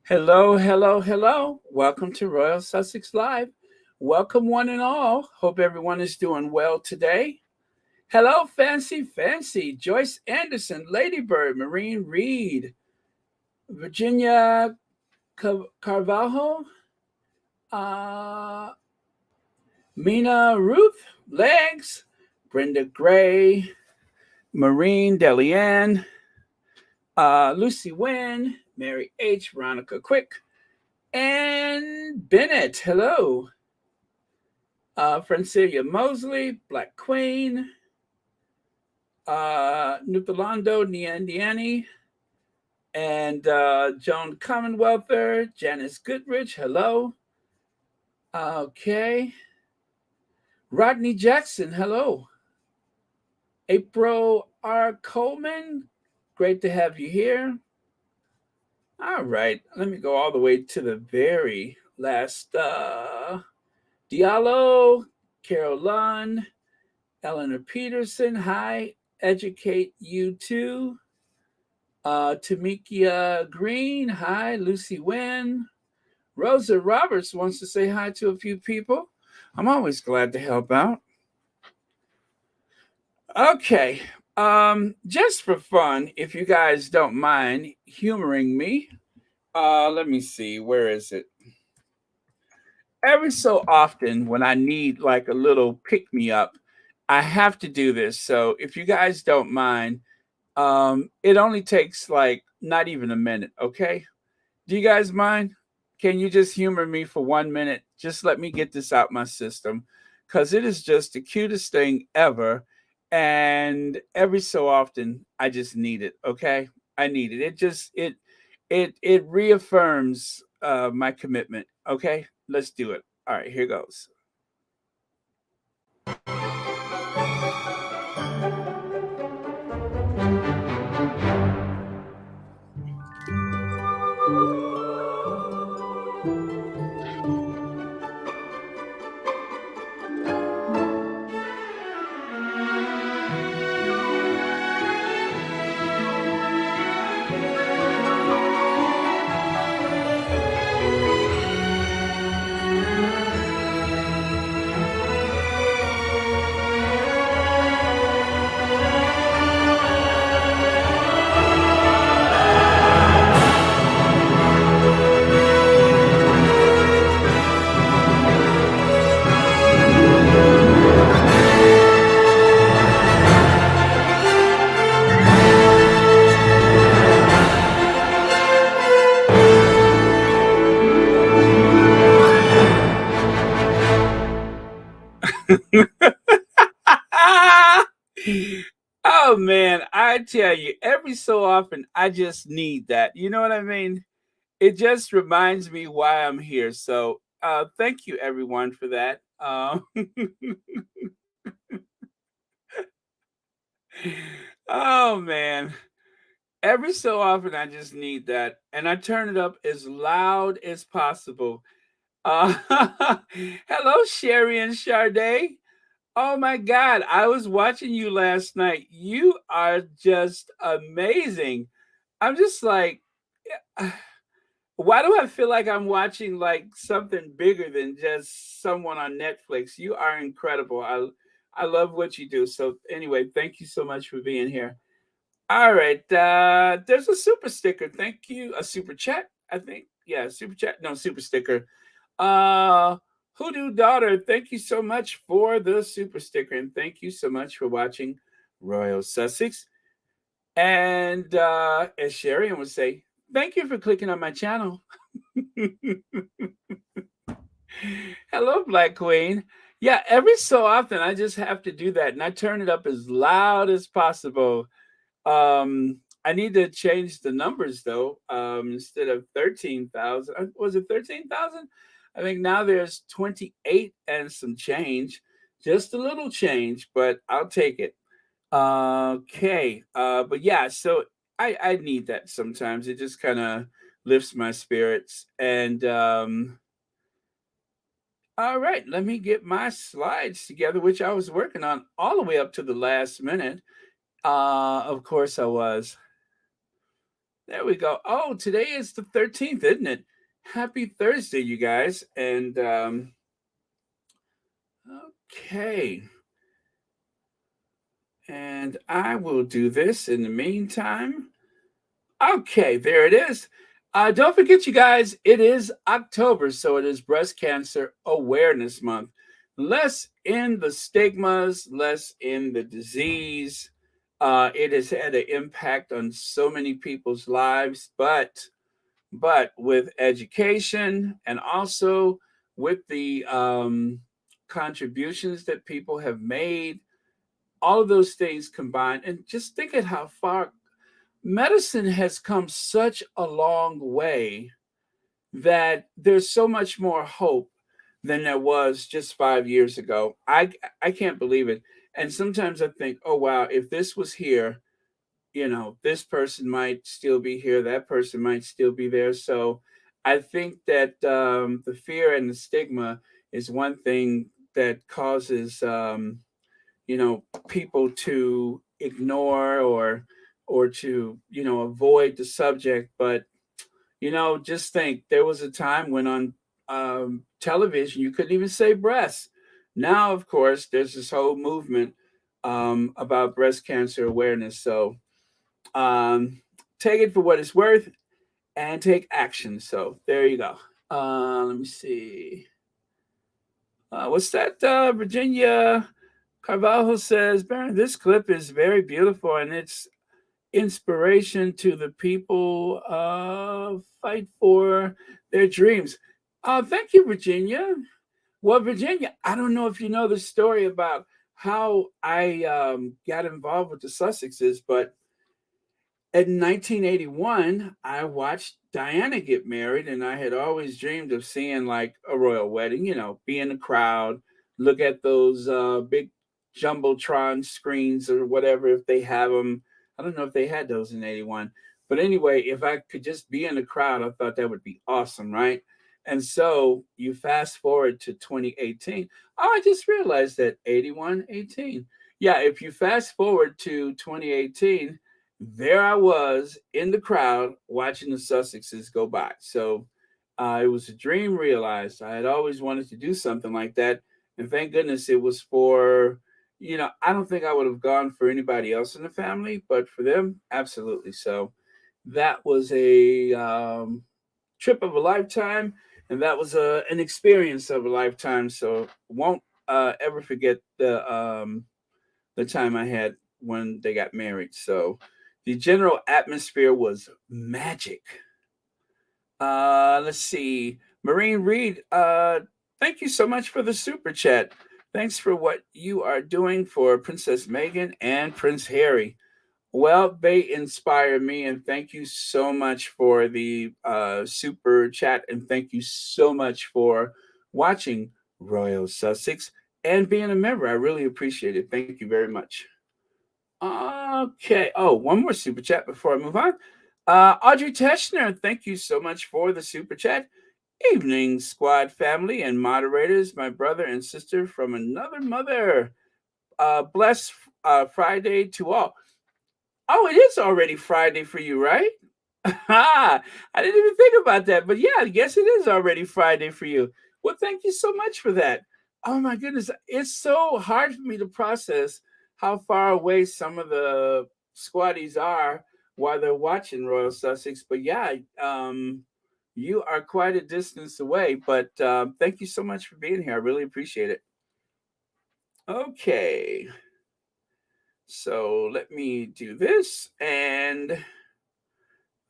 Hello, hello, hello. Welcome to Royal Sussex Live. Welcome, one and all. Hope everyone is doing well today. Hello, Fancy Fancy, Joyce Anderson, Ladybird, Marine Reed, Virginia Carvalho, uh, Mina Ruth, Legs, Brenda Gray, Marine Delianne, Lucy Wynn, Mary H., Veronica Quick, and Bennett. Hello. Francilia Mosley, Black Queen, Nupalando Niandiani, and Joan Commonwealther, Janice Goodrich, hello. Okay. Rodney Jackson, hello. April R. Coleman, great to have you here. All right, let me go all the way to the very last. Diallo, Carol Lunn, Eleanor Peterson, hi. Educate you too. Tamikia Green, hi. Lucy Wynn. Rosa Roberts wants to say hi to a few people. I'm always glad to help out. Okay. Just for fun, if you guys don't mind humoring me, let me see, where is it? Every so often, when I need like a little pick me up, I have to do this. So if you guys don't mind, it only takes like not even a minute, okay? Do you guys mind? Can you just humor me for 1 minute? Just let me get this out my system because it is just the cutest thing ever. And every so often, I just need it. Okay, I need it. It reaffirms my commitment. Okay, let's do it. All right, here goes. Oh man, I tell you, every so often I just need that. You know what I mean? It just reminds me why I'm here. So thank you everyone for that. Oh man. Every so often I just need that. And I turn it up as loud as possible. Uh, hello, Sherry and Sade. Oh my God, I was watching you last night. You are just amazing. I'm just like, why do I feel like I'm watching like something bigger than just someone on Netflix? You are incredible. I love what you do. So anyway, thank you so much for being here. All right, there's a super sticker. Thank you. A super chat, I think. Yeah, super chat. No, super sticker. Uh Hoodoo Daughter, thank you so much for the super sticker, and thank you so much for watching Royal Sussex. And as Sherian would say, thank you for clicking on my channel. Hello, Black Queen. Yeah, every so often I just have to do that, and I turn it up as loud as possible. I need to change the numbers though. Instead of 13,000, was it 13,000? I think now there's 28 and some change, just a little change, but I'll take it. Okay, but yeah, so I need that sometimes. It just kind of lifts my spirits. And all right, let me get my slides together, which I was working on all the way up to the last minute. Of course I was. There we go. Oh, today is the 13th, isn't it? Happy Thursday, you guys. And okay. And I will do this in the meantime. Okay, there it is. Don't forget, you guys, it is October, so it is Breast Cancer Awareness Month. Less in the stigmas, less in the disease. It has had an impact on so many people's lives, but with education and also with the contributions that people have made, all of those things combined, and just think at how far medicine has come such a long way that there's so much more hope than there was just 5 years ago. I can't believe it. And sometimes I think, oh wow, if this was here, this person might still be here, that person might still be there. So I think that the fear and the stigma is one thing that causes people to ignore or to avoid the subject. But just think, there was a time when on television you couldn't even say breast. Now, of course, there's this whole movement about breast cancer awareness. So take it for what it's worth and take action. So there you go. Let me see. What's that? Virginia Carvalho says, Baron, this clip is very beautiful and it's inspiration to the people fight for their dreams. Thank you, Virginia. Well, Virginia, I don't know if you know the story about how I got involved with the Sussexes, but in 1981, I watched Diana get married, and I had always dreamed of seeing like a royal wedding, be in the crowd, look at those big jumbotron screens or whatever, if they have them. I don't know if they had those in 81. But anyway, if I could just be in the crowd, I thought that would be awesome, right? And so you fast forward to 2018. Oh, I just realized that 81, 18. Yeah, if you fast forward to 2018, there I was in the crowd watching the Sussexes go by. So it was a dream realized. I had always wanted to do something like that. And thank goodness it was for, I don't think I would have gone for anybody else in the family, but for them, absolutely. So that was a trip of a lifetime. And that was an experience of a lifetime. So won't ever forget the time I had when they got married. So the general atmosphere was magic. Let's see. Marine Reed, thank you so much for the super chat. Thanks for what you are doing for Princess Meghan and Prince Harry. Well, they inspire me, and thank you so much for the super chat, and thank you so much for watching Royal Sussex and being a member. I really appreciate it. Thank you very much. Okay. Oh, one more super chat before I move on. Audrey Teschner, thank you so much for the super chat. Evening, squad family and moderators, my brother and sister from another mother. Blessed Friday to all. Oh, it is already Friday for you, right? I didn't even think about that. But yeah, I guess it is already Friday for you. Well, thank you so much for that. Oh my goodness. It's so hard for me to process how far away some of the squaddies are while they're watching Royal Sussex. But yeah, you are quite a distance away. But thank you so much for being here. I really appreciate it. Okay. So let me do this. And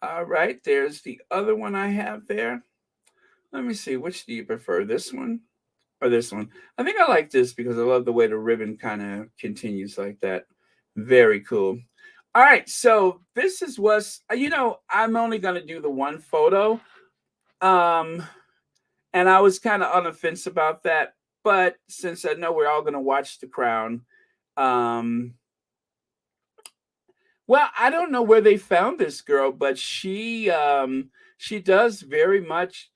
all right, there's the other one I have there. Let me see, which do you prefer, this one or this one? I think I like this because I love the way the ribbon kind of continues like that. Very cool. All right, so this is what's, I'm only going to do the one photo. And I was kind of on the fence about that. But since I know we're all going to watch The Crown, well, I don't know where they found this girl, but she does very much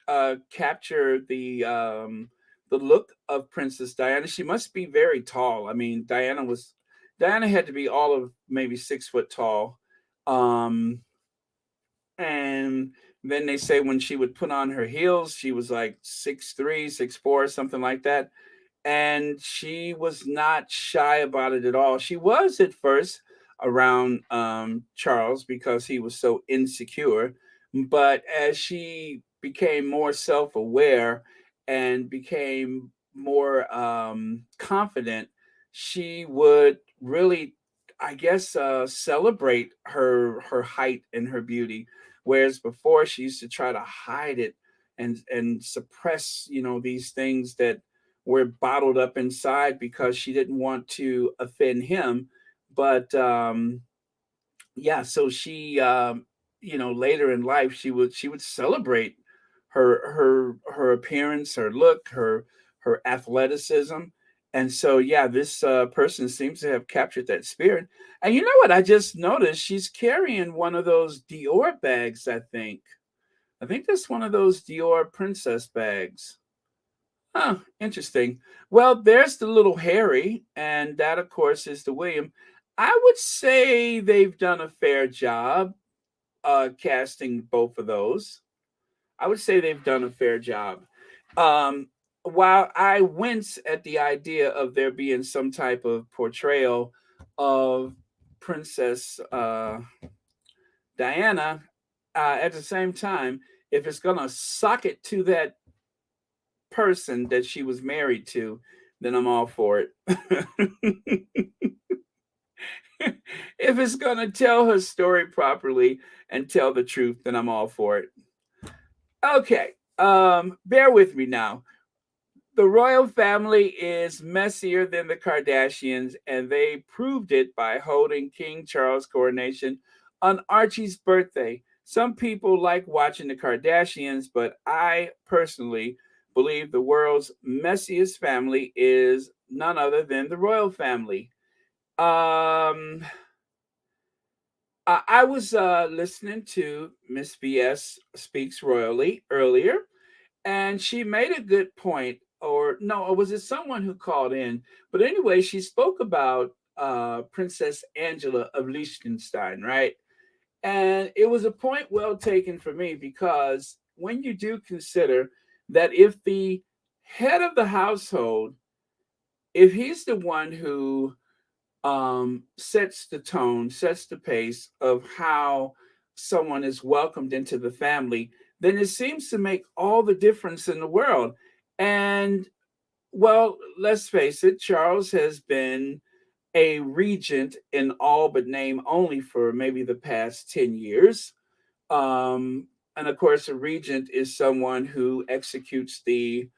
capture the look of Princess Diana. She must be very tall. I mean, Diana had to be all of maybe 6 foot tall. And Then they say when she would put on her heels, she was like 6'3", 6'4", something like that. And she was not shy about it at all. She was at first around Charles because he was so insecure, but as she became more self-aware and became more confident, she would really, I guess, celebrate her height and her beauty, whereas before she used to try to hide it and suppress, these things that were bottled up inside because she didn't want to offend him. But yeah, so she, later in life, she would celebrate her appearance, her look, her athleticism. And so, yeah, this person seems to have captured that spirit. And you know what? I just noticed she's carrying one of those Dior bags. I think that's one of those Dior princess bags. Huh, interesting. Well, there's the little Harry, and that, of course, is the William. I would say they've done a fair job casting both of those. I would say they've done a fair job. Um, while I wince at the idea of there being some type of portrayal of Princess Diana, at the same time, if it's going to sock it to that person that she was married to, then I'm all for it. If it's going to tell her story properly and tell the truth, then I'm all for it. Okay, bear with me now. The royal family is messier than the Kardashians, and they proved it by holding King Charles' coronation on Archie's birthday. Some people like watching the Kardashians, but I personally believe the world's messiest family is none other than the royal family. Um, I was listening to Miss BS Speaks Royally earlier, and she made a good point. Or no, or was it someone who called in? But anyway, she spoke about Princess Angela of Liechtenstein, right? And it was a point well taken for me because when you do consider that if the head of the household, if he's the one who sets the tone, sets the pace of how someone is welcomed into the family, then it seems to make all the difference in the world. And well, let's face it, Charles has been a regent in all but name only for maybe the past 10 years. And of course, a regent is someone who executes the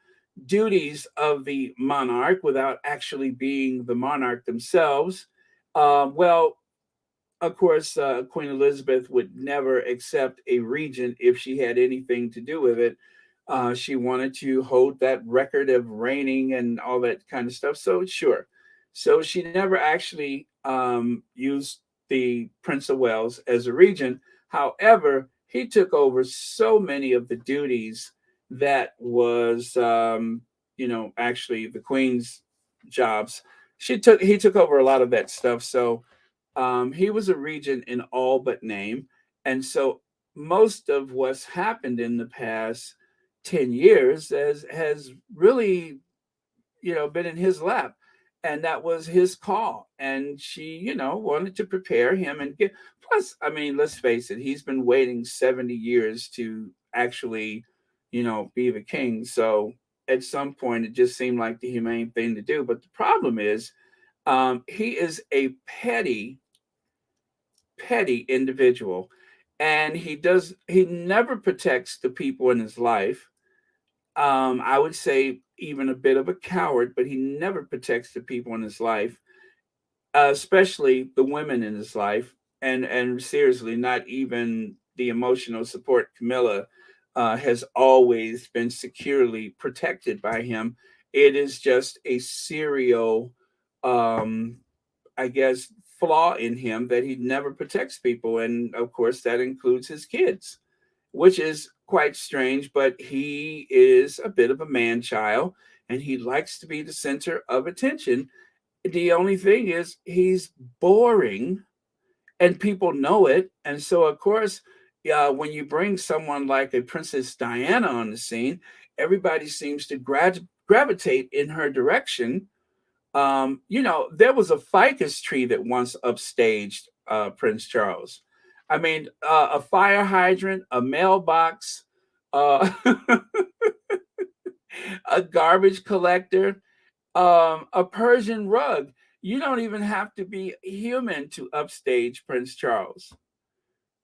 duties of the monarch without actually being the monarch themselves. Well, of course, Queen Elizabeth would never accept a regent if she had anything to do with it. She wanted to hold that record of reigning and all that kind of stuff. So, sure. So, she never actually used the Prince of Wales as a regent. However, he took over so many of the duties that was, actually the Queen's jobs. He took over a lot of that stuff. So, he was a regent in all but name. And so most of what's happened in the past 10 years has really, been in his lap. And that was his call. And she, wanted to prepare him and get, plus, I mean, let's face it, he's been waiting 70 years to actually, be the king. So at some point, it just seemed like the humane thing to do. But the problem is, he is a petty individual, and he never protects the people in his life. I would say even a bit of a coward, but he never protects the people in his life, especially the women in his life, and seriously, not even the emotional support. Camilla has always been securely protected by him. It is just a serial um, I guess, flaw in him that he never protects people. And of course, that includes his kids, which is quite strange, but he is a bit of a man child and he likes to be the center of attention. The only thing is, he's boring and people know it. And so, of course, when you bring someone like a Princess Diana on the scene, everybody seems to gravitate in her direction. There was a ficus tree that once upstaged Prince Charles. I mean, a fire hydrant, a mailbox, uh, a garbage collector, a Persian rug. You don't even have to be human to upstage Prince Charles.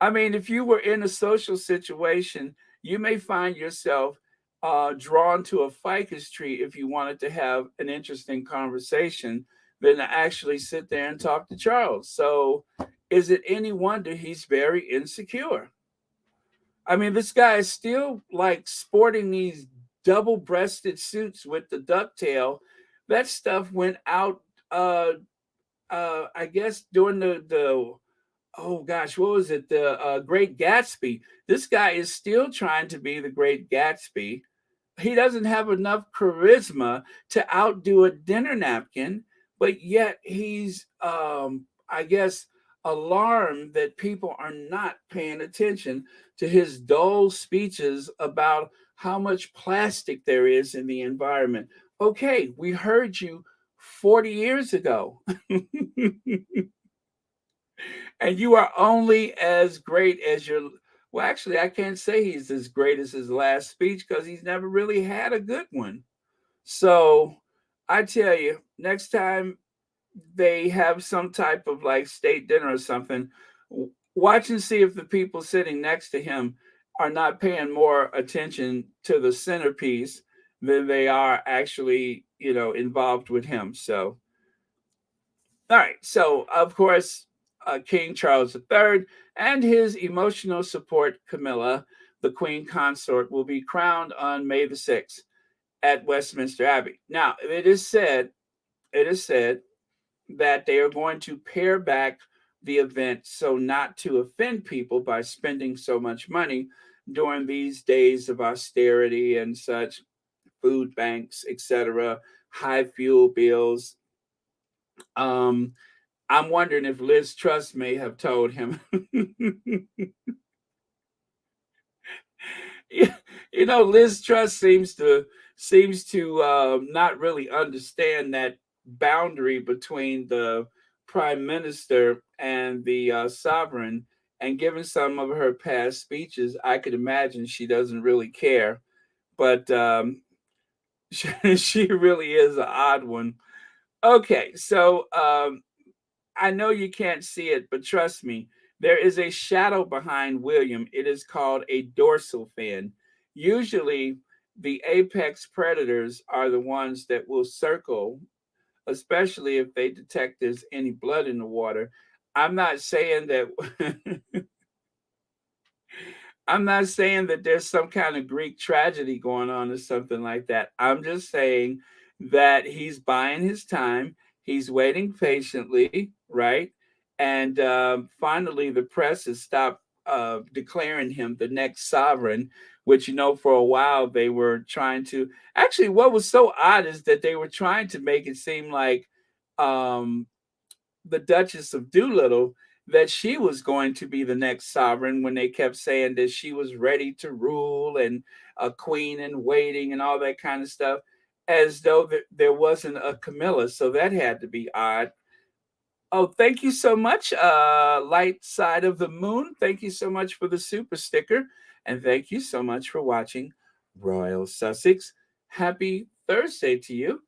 I mean, if you were in a social situation, you may find yourself drawn to a ficus tree if you wanted to have an interesting conversation than to actually sit there and talk to Charles. So, is it any wonder he's very insecure? I mean, this guy is still like sporting these double breasted suits with the ducktail. That stuff went out, I guess, during the oh gosh, what was it? The Great Gatsby. This guy is still trying to be the Great Gatsby. He doesn't have enough charisma to outdo a dinner napkin, but yet he's, I guess, alarmed that people are not paying attention to his dull speeches about how much plastic there is in the environment. Okay, we heard you 40 years ago. And you are only as great as your, well, actually I can't say he's as great as his last speech because he's never really had a good one. So I tell you, next time they have some type of like state dinner or something, watch and see if the people sitting next to him are not paying more attention to the centerpiece than they are actually, involved with him. So all right. So, of course, King Charles III and his emotional support, Camilla, the Queen Consort, will be crowned on May the 6th at Westminster Abbey. Now, it is said that they are going to pare back the event so not to offend people by spending so much money during these days of austerity and such, food banks, etc., high fuel bills. Um, I'm wondering if Liz Truss may have told him. Liz Truss seems to not really understand that boundary between the prime minister and the sovereign. And given some of her past speeches, I could imagine she doesn't really care. But she really is an odd one. Okay, so I know you can't see it, but trust me, there is a shadow behind William. It is called a dorsal fin. Usually, the apex predators are the ones that will circle, especially if they detect there's any blood in the water. I'm not saying that I'm not saying that there's some kind of Greek tragedy going on or something like that. I'm just saying that he's buying his time. He's waiting patiently, right? And finally, the press has stopped declaring him the next sovereign, which, for a while they were trying to. Actually, what was so odd is that they were trying to make it seem like um, the Duchess of Doolittle that she was going to be the next sovereign when they kept saying that she was ready to rule and a queen in waiting and all that kind of stuff, as though there wasn't a Camilla. So that had to be odd. Oh, thank you so much, Light Side of the Moon. Thank you so much for the super sticker. And thank you so much for watching Royal Sussex. Happy Thursday to you.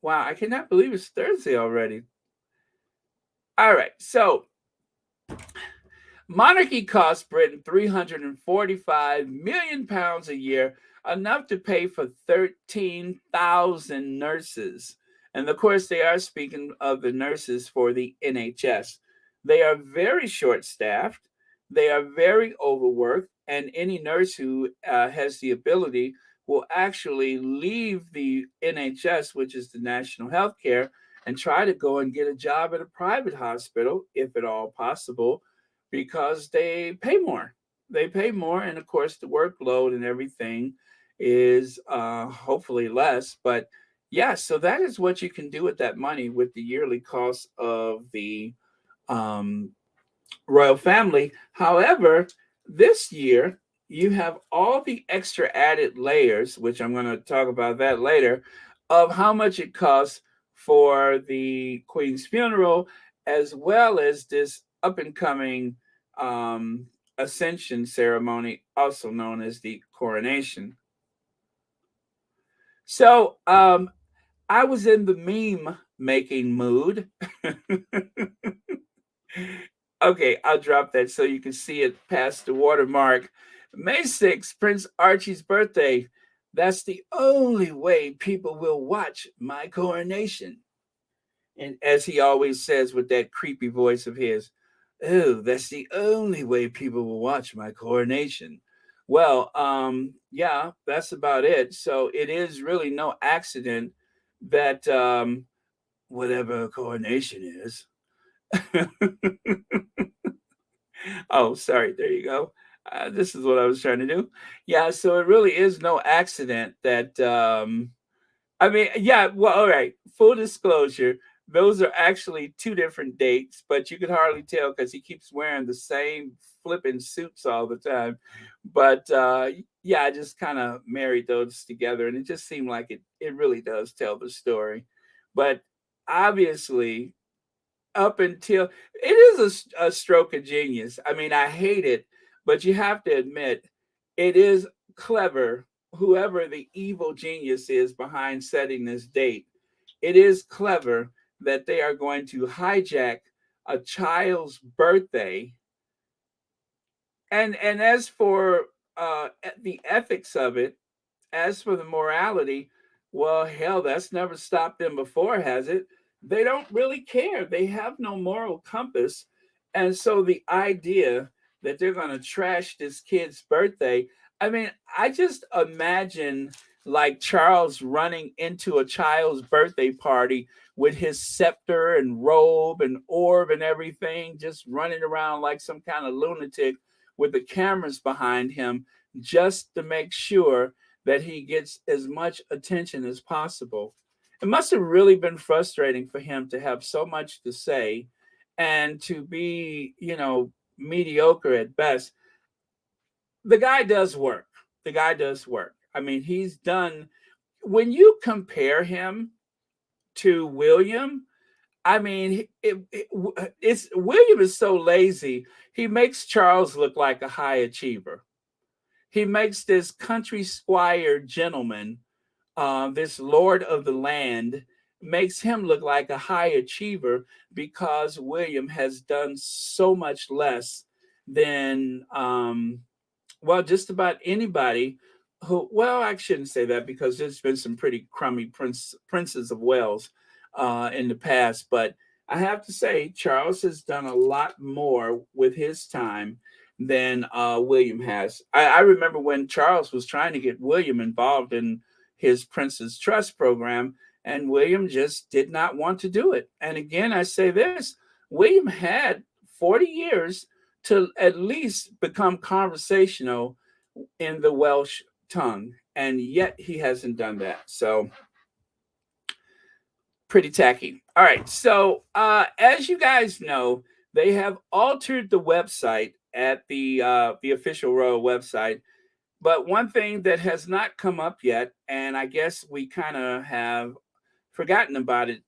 Wow, I cannot believe it's Thursday already. All right, so monarchy costs Britain £345 million a year, enough to pay for 13,000 nurses. And of course, they are speaking of the nurses for the NHS. They are very short staffed, they are very overworked, and any nurse who has the ability will actually leave the NHS, which is the National Health Care, and try to go and get a job at a private hospital, if at all possible, because they pay more. They pay more, and of course, the workload and everything is hopefully less. But yeah, so that is what you can do with that money with the yearly cost of the um, royal family. However, this year, you have all the extra added layers, which I'm going to talk about that later, of how much it costs for the Queen's funeral, as well as this up and coming um, ascension ceremony, also known as the coronation. So I was in the meme making mood. Okay, I'll drop that so you can see it past the watermark. May 6th, Prince Archie's birthday. That's the only way people will watch my coronation. And as he always says with that creepy voice of his, oh, that's the only way people will watch my coronation. Well, yeah, that's about it. So it is really no accident that whatever a coronation is. Oh, sorry. There you go. This is what I was trying to do. Yeah, so it really is no accident that I mean, yeah, well, all right. Full disclosure, those are actually two different dates, but you could hardly tell because he keeps wearing the same flipping suits all the time. But yeah, I just kind of married those together, and it just seemed like it really does tell the story. But obviously, up until it is a stroke of genius. I mean, I hate it, but you have to admit it is clever. Whoever the evil genius is behind setting this date, it is clever that they are going to hijack a child's birthday. And as for the ethics of it, as for the morality, well, hell, that's never stopped them before, has it? They don't really care. They have no moral compass. And so the idea that they're going to trash this kid's birthday, I mean, I just imagine like Charles running into a child's birthday party with his scepter and robe and orb and everything, just running around like some kind of lunatic with the cameras behind him just to make sure that he gets as much attention as possible. It must have really been frustrating for him to have so much to say and to be, mediocre at best. The guy does work. The guy does work. I mean, he's done, when you compare him to William, I mean, it's William is so lazy. He makes Charles look like a high achiever. He makes this country squire gentleman, this lord of the land, makes him look like a high achiever because William has done so much less than well, just about anybody who, well, I shouldn't say that because there's been some pretty crummy princes of Wales in the past. But I have to say, Charles has done a lot more with his time than William has. I remember when Charles was trying to get William involved in his Prince's Trust program, and William just did not want to do it. And again, I say this, William had 40 years to at least become conversational in the Welsh tongue, and yet he hasn't done that. So pretty tacky. All right, so as you guys know, they have altered the website at the official royal website. But one thing that has not come up yet, and I guess we kind of have forgotten about it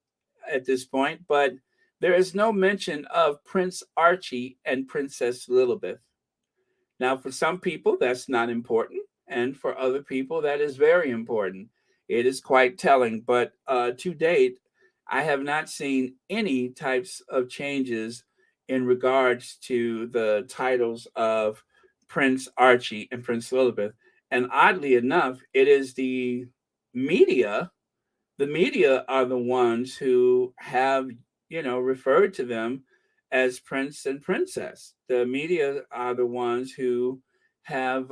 at this point, but there is no mention of Prince Archie and Princess Lilibeth. Now, for some people, that's not important, and for other people, that is very important. It is quite telling, but to date, I have not seen any types of changes in regards to the titles of Prince Archie and Prince Lilibeth. And oddly enough, it is media the media are the ones who have, referred to them as prince and princess. The media are the ones who have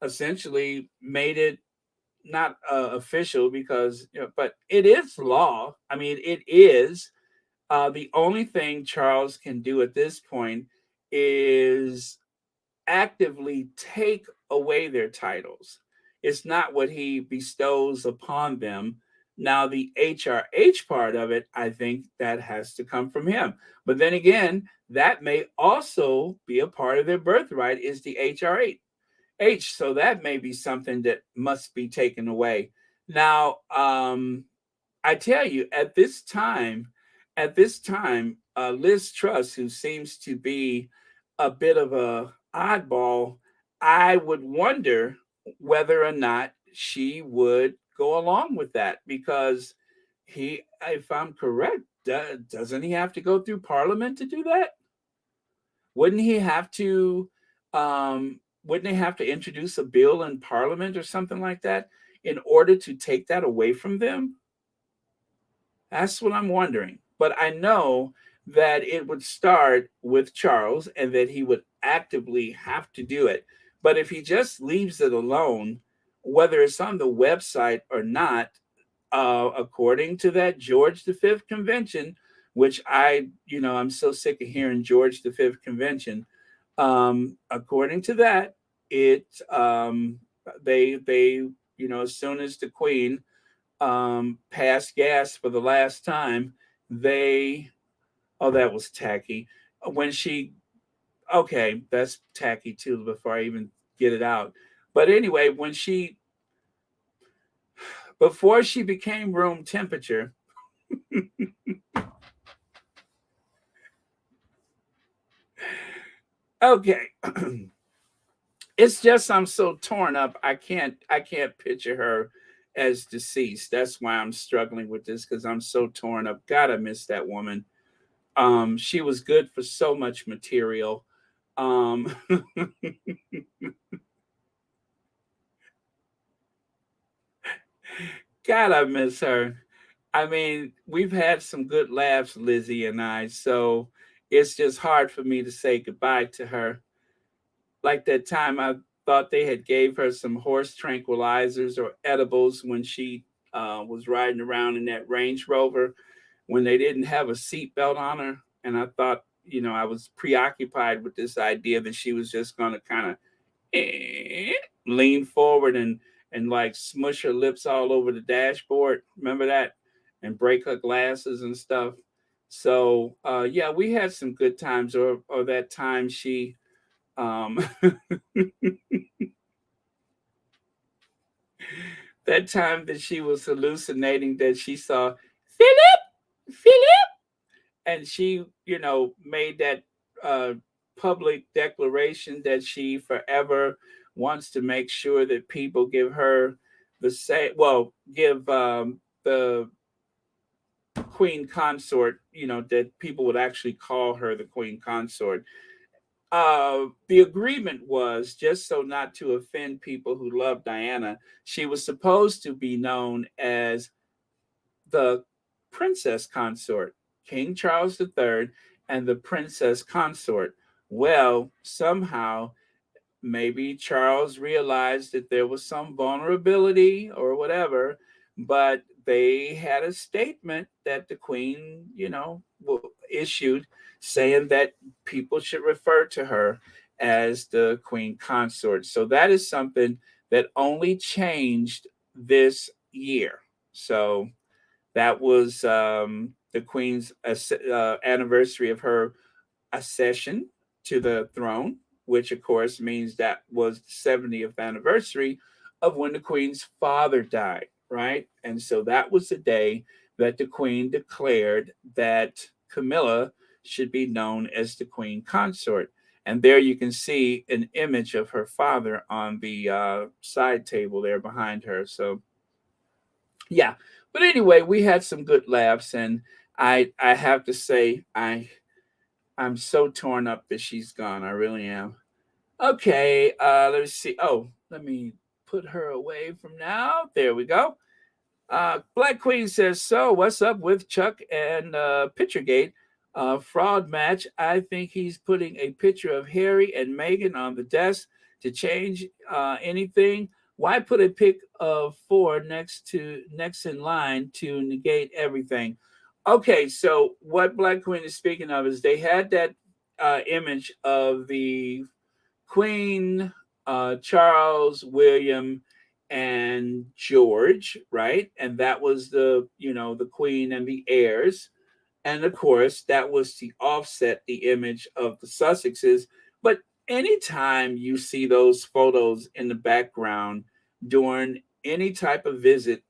essentially made it not official because, but it is law. I mean, it is. The only thing Charles can do at this point is actively take away their titles. It's not what he bestows upon them. Now, the HRH part of it, I think that has to come from him. But then again, that may also be a part of their birthright is the HRH. So that may be something that must be taken away. Now, I tell you, at this time, Liz Truss, who seems to be a bit of a oddball, I would wonder whether or not she would go along with that because he, if I'm correct, doesn't he have to go through Parliament to do that? Wouldn't he have to? Wouldn't they have to introduce a bill in Parliament or something like that in order to take that away from them? That's what I'm wondering. But I know that it would start with Charles and that he would actively have to do it. But if he just leaves it alone, whether it's on the website or not, according to that George V convention, which I'm so sick of hearing George V convention. According to that, it they as soon as the Queen passed gas for the last time, they oh that was tacky. When she okay, that's tacky too. Before I even get it out, but anyway, when she before she became room temperature. Okay. It's just I'm so torn up. I can't picture her as deceased. That's why I'm struggling with this because I'm so torn up. Gotta miss that woman. She was good for so much material. Um gotta miss her. I mean, we've had some good laughs, Lizzie and I, so it's just hard for me to say goodbye to her. Like that time I thought they had gave her some horse tranquilizers or edibles when she was riding around in that Range Rover when they didn't have a seatbelt on her. And I thought, I was preoccupied with this idea that she was just going to kind of lean forward and like smush her lips all over the dashboard. Remember that? And break her glasses and stuff. So yeah, we had some good times. Or that time she um, that time that she was hallucinating that she saw Philip, and she, made that public declaration that she forever wants to make sure that people give her the same, well, give the queen consort, that people would actually call her the queen consort. The agreement was just so not to offend people who love Diana. She was supposed to be known as the princess consort, King Charles III, and the princess consort. Well, somehow, maybe Charles realized that there was some vulnerability or whatever, but they had a statement that the Queen, issued saying that people should refer to her as the Queen consort. So that is something that only changed this year. So that was the Queen's anniversary of her accession to the throne, which of course means that was the 70th anniversary of when the Queen's father died, right? And so that was the day that the Queen declared that Camilla should be known as the Queen consort. And there you can see an image of her father on the side table there behind her. So yeah, but anyway, we had some good laughs, and I have to say I'm so torn up that she's gone. I really am. Okay, let's see. Oh, let me put her away from now. There we go. Black Queen says, so what's up with Chuck and Pitchergate? Fraud match. I think he's putting a picture of Harry and Meghan on the desk to change anything. Why put a pic of four next in line to negate everything? Okay, so what Black Queen is speaking of is they had that image of the Queen, Charles, William, and George, right? And that was the, the queen and the heirs. And of course, that was to offset the image of the Sussexes. But anytime you see those photos in the background during any type of visit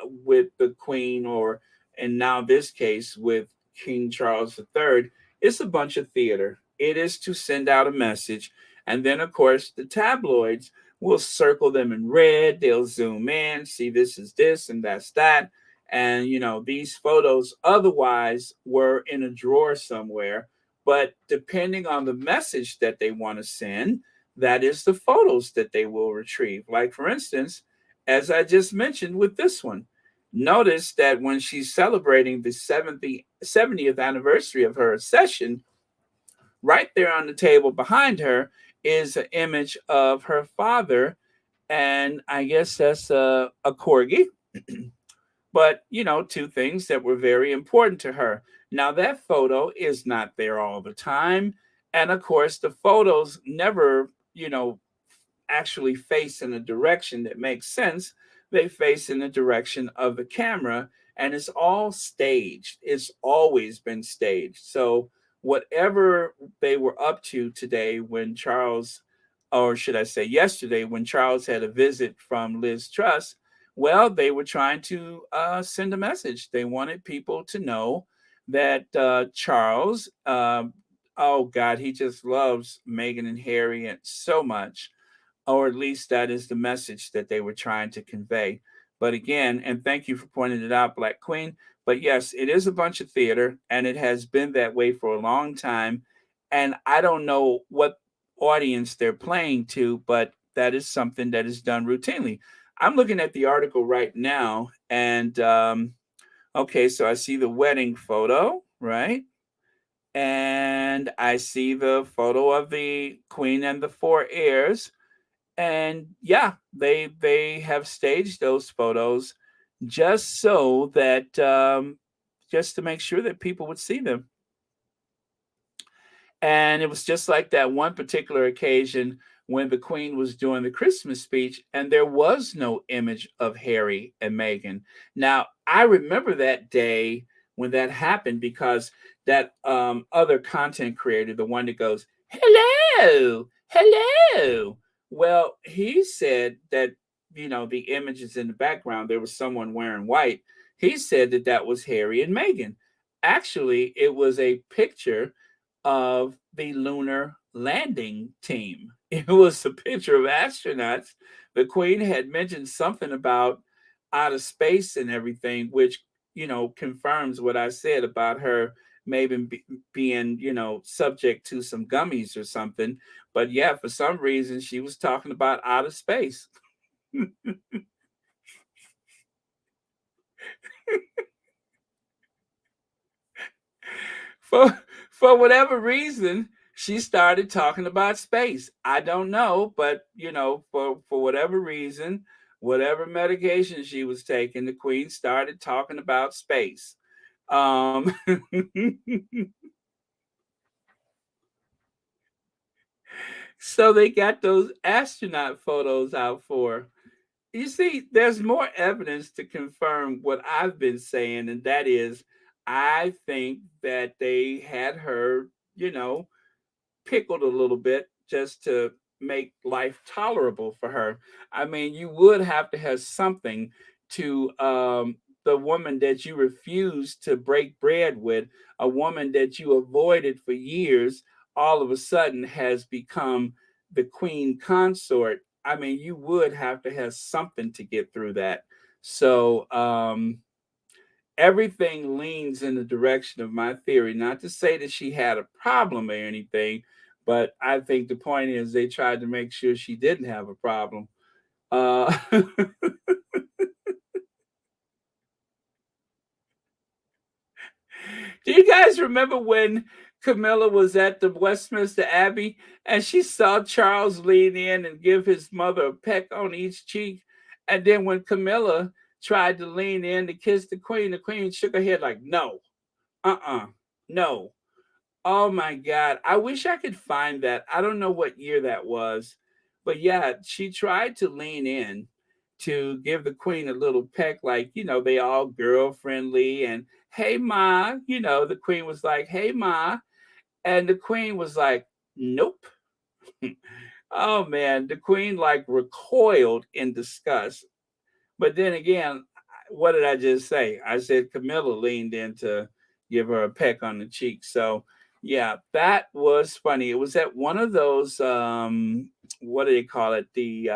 with the Queen, or in now this case with King Charles III, it's a bunch of theater. It is to send out a message. And then, of course, the tabloids will circle them in red. They'll zoom in, see this is this and that's that. And these photos otherwise were in a drawer somewhere, but depending on the message that they want to send, that is the photos that they will retrieve. Like, for instance, as I just mentioned with this one, notice that when she's celebrating the 70th anniversary of her accession, right there on the table behind her is an image of her father, and I guess that's a corgi. But two things that were very important to her. Now, that photo is not there all the time. And of course, the photos never, actually face in a direction that makes sense. They face in the direction of the camera, and it's all staged. It's always been staged. So, whatever they were up to today when Charles, or should I say yesterday, when Charles had a visit from Liz Truss, well, they were trying to send a message. They wanted people to know that Charles, oh God, he just loves Meghan and Harry and so much, or at least that is the message that they were trying to convey. But again, and thank you for pointing it out, Black Queen. But yes, it is a bunch of theater, and it has been that way for a long time. And I don't know what audience they're playing to, but that is something that is done routinely. I'm looking at the article right now, and okay, so I see the wedding photo, right? And I see the photo of the queen and the four heirs, and yeah, they have staged those photos just so that just to make sure that people would see them. And it was just like that one particular occasion when the Queen was doing the Christmas speech, and there was no image of Harry and Meghan. Now, I remember that day when that happened because that other content creator, the one that goes, hello, hello. Well, he said that, the images in the background, there was someone wearing white. He said that that was Harry and Meghan. Actually, it was a picture of the lunar landing team. It was a picture of astronauts. The Queen had mentioned something about outer space and everything, which, confirms what I said about her maybe being, subject to some gummies or something. But yeah, for some reason, she was talking about outer space. for for whatever reason, she started talking about space. I don't know, but for whatever reason, whatever medication she was taking, the Queen started talking about space. Um, so they got those astronaut photos out for her. You see, there's more evidence to confirm what I've been saying, and that is, I think that they had her, pickled a little bit just to make life tolerable for her. I mean, you would have to have something to the woman that you refused to break bread with, a woman that you avoided for years, all of a sudden has become the queen consort. I mean, you would have to have something to get through that. So, everything leans in the direction of my theory. Not to say that she had a problem or anything, but I think the point is they tried to make sure she didn't have a problem. Do you guys remember when Camilla was at the Westminster Abbey and she saw Charles lean in and give his mother a peck on each cheek? And then when Camilla tried to lean in to kiss the Queen shook her head like, no, no. Oh my God. I wish I could find that. I don't know what year that was. But yeah, she tried to lean in to give the queen a little peck, like, they all girl friendly and, hey, ma, the queen was like, hey, ma. And the queen was like, nope. Oh, man. The queen like recoiled in disgust. But then again, what did I just say? I said Camilla leaned in to give her a peck on the cheek. So, yeah, that was funny. It was at one of those, what do they call it? The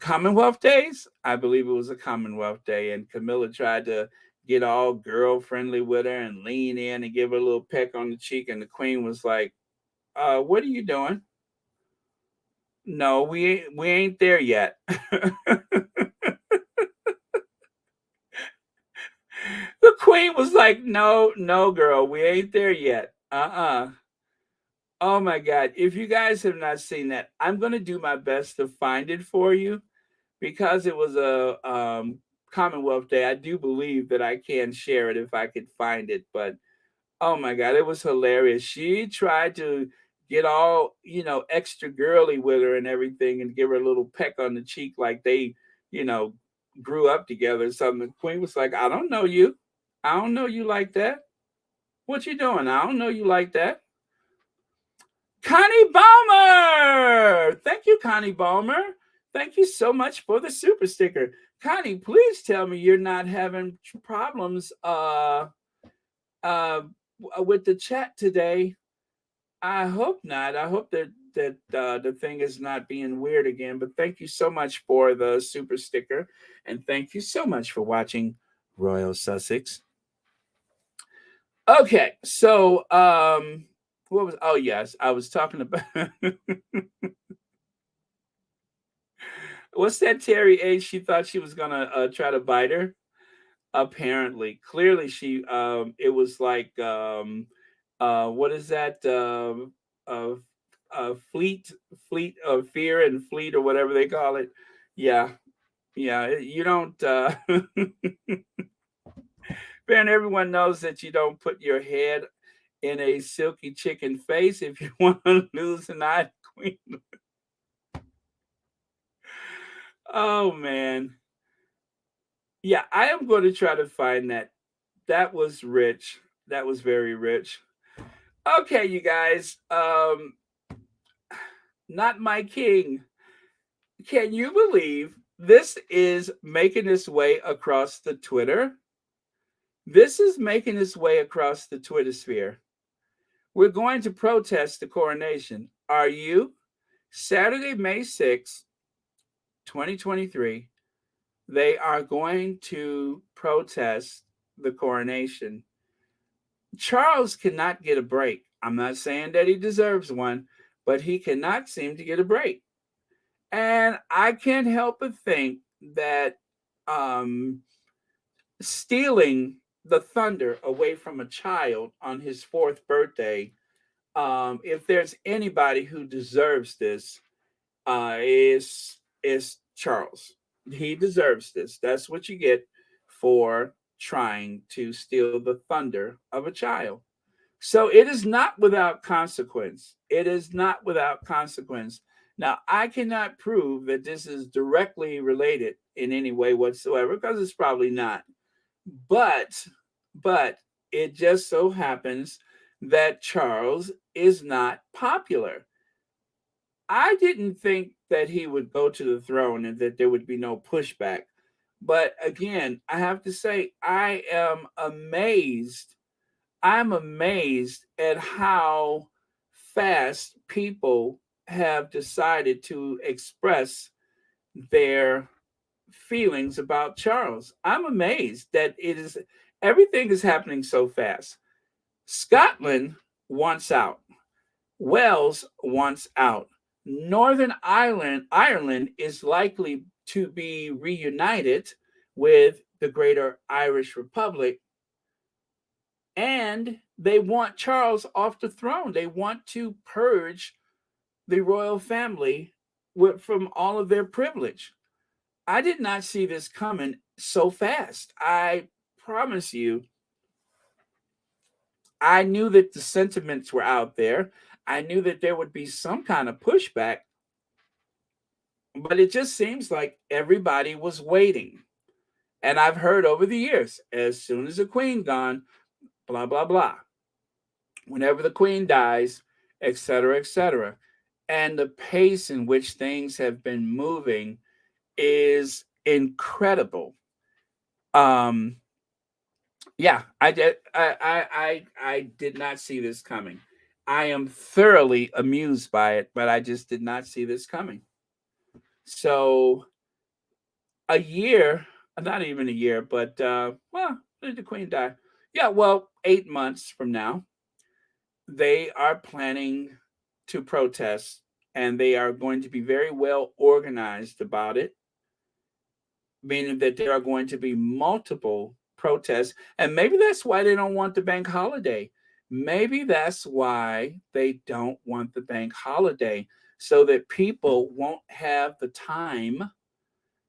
Commonwealth days. I believe it was a Commonwealth day. And Camilla tried to get all girl friendly with her and lean in and give her a little peck on the cheek. And the queen was like, what are you doing? No, we ain't there yet. The queen was like, no, no, girl, we ain't there yet. Oh my God. If you guys have not seen that, I'm going to do my best to find it for you because it was a Commonwealth Day. I do believe that I can share it if I could find it. But oh my God, it was hilarious. She tried to get all, extra girly with her and everything and give her a little peck on the cheek like they, you know, grew up together or something. The queen was like, I don't know you. I don't know you like that. What you doing? I don't know you like that. Connie Balmer! Thank you, Connie Balmer. Thank you so much for the super sticker. Connie, please tell me you're not having problems uh with the chat today. I hope not. I hope that the thing is not being weird again. But thank you so much for the super sticker, and thank you so much for watching Royal Sussex. Okay, so what was? Oh yes, I was talking about. What's that Terry H? She thought she was gonna try to bite her. Apparently, clearly she it was like what is that uh fleet of fear and fleet or whatever they call it. Yeah, yeah, you don't Ben, everyone knows that you don't put your head in a silky chicken face if you want to lose an eye queen. Oh man. Yeah, I am going to try to find that. That was rich. That was very rich. Okay, you guys. Not my king. Can you believe this is making its way across the Twitter? This is making its way across the Twitter sphere. We're going to protest the coronation. Are you? Saturday, May 6th, 2023, they are going to protest the coronation. Charles cannot get a break. I'm not saying that he deserves one, but he cannot seem to get a break. And I can't help but think that um, stealing the thunder away from a child on his fourth birthday, if there's anybody who deserves this, is Charles. He deserves this. That's what you get for trying to steal the thunder of a child. So it is not without consequence. It is not without consequence. Now, I cannot prove that this is directly related in any way whatsoever because it's probably not. But but it just so happens that Charles is not popular. I didn't think that he would go to the throne and that there would be no pushback. But again, I have to say, I am amazed. I'm amazed at how fast people have decided to express their feelings about Charles. I'm amazed that everything is happening so fast. Scotland wants out. Wales wants out. Ireland is likely to be reunited with the Greater Irish Republic, and they want Charles off the throne. They want to purge the royal family from all of their privilege. I did not see this coming so fast. I promise you, I knew that the sentiments were out there. I knew that there would be some kind of pushback, But it just seems like everybody was waiting. And I've heard over the years, as soon as the queen gone, blah, blah, blah. Whenever the queen dies, et cetera, et cetera. And the pace in which things have been moving is incredible. Um, yeah, I did not see this coming. I am thoroughly amused by it, but I just did not see this coming. So a year, not even a year, but well, when did the queen die? Yeah, well, 8 months from now, they are planning to protest, and they are going to be very well organized about it, meaning that there are going to be multiple protests. And maybe that's why they don't want the bank holiday. Maybe that's why they don't want the bank holiday, so that people won't have the time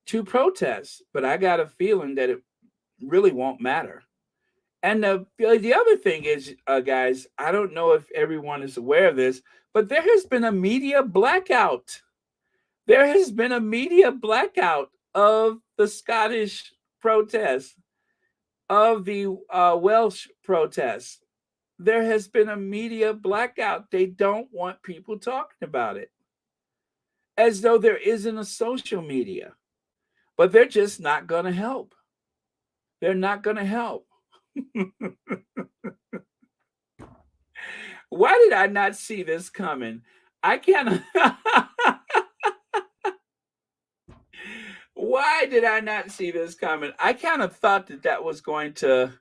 to protest. But I got a feeling that it really won't matter. And the other thing is, guys, I don't know if everyone is aware of this, but there has been a media blackout. There has been a media blackout of the Scottish protests, of the Welsh protests. There has been a media blackout. They don't want people talking about it, as though there isn't a social media. But they're just not going to help. They're not going to help. Why did I not see this coming? I can't. Why did I not see this coming? I kind of thought that that was going to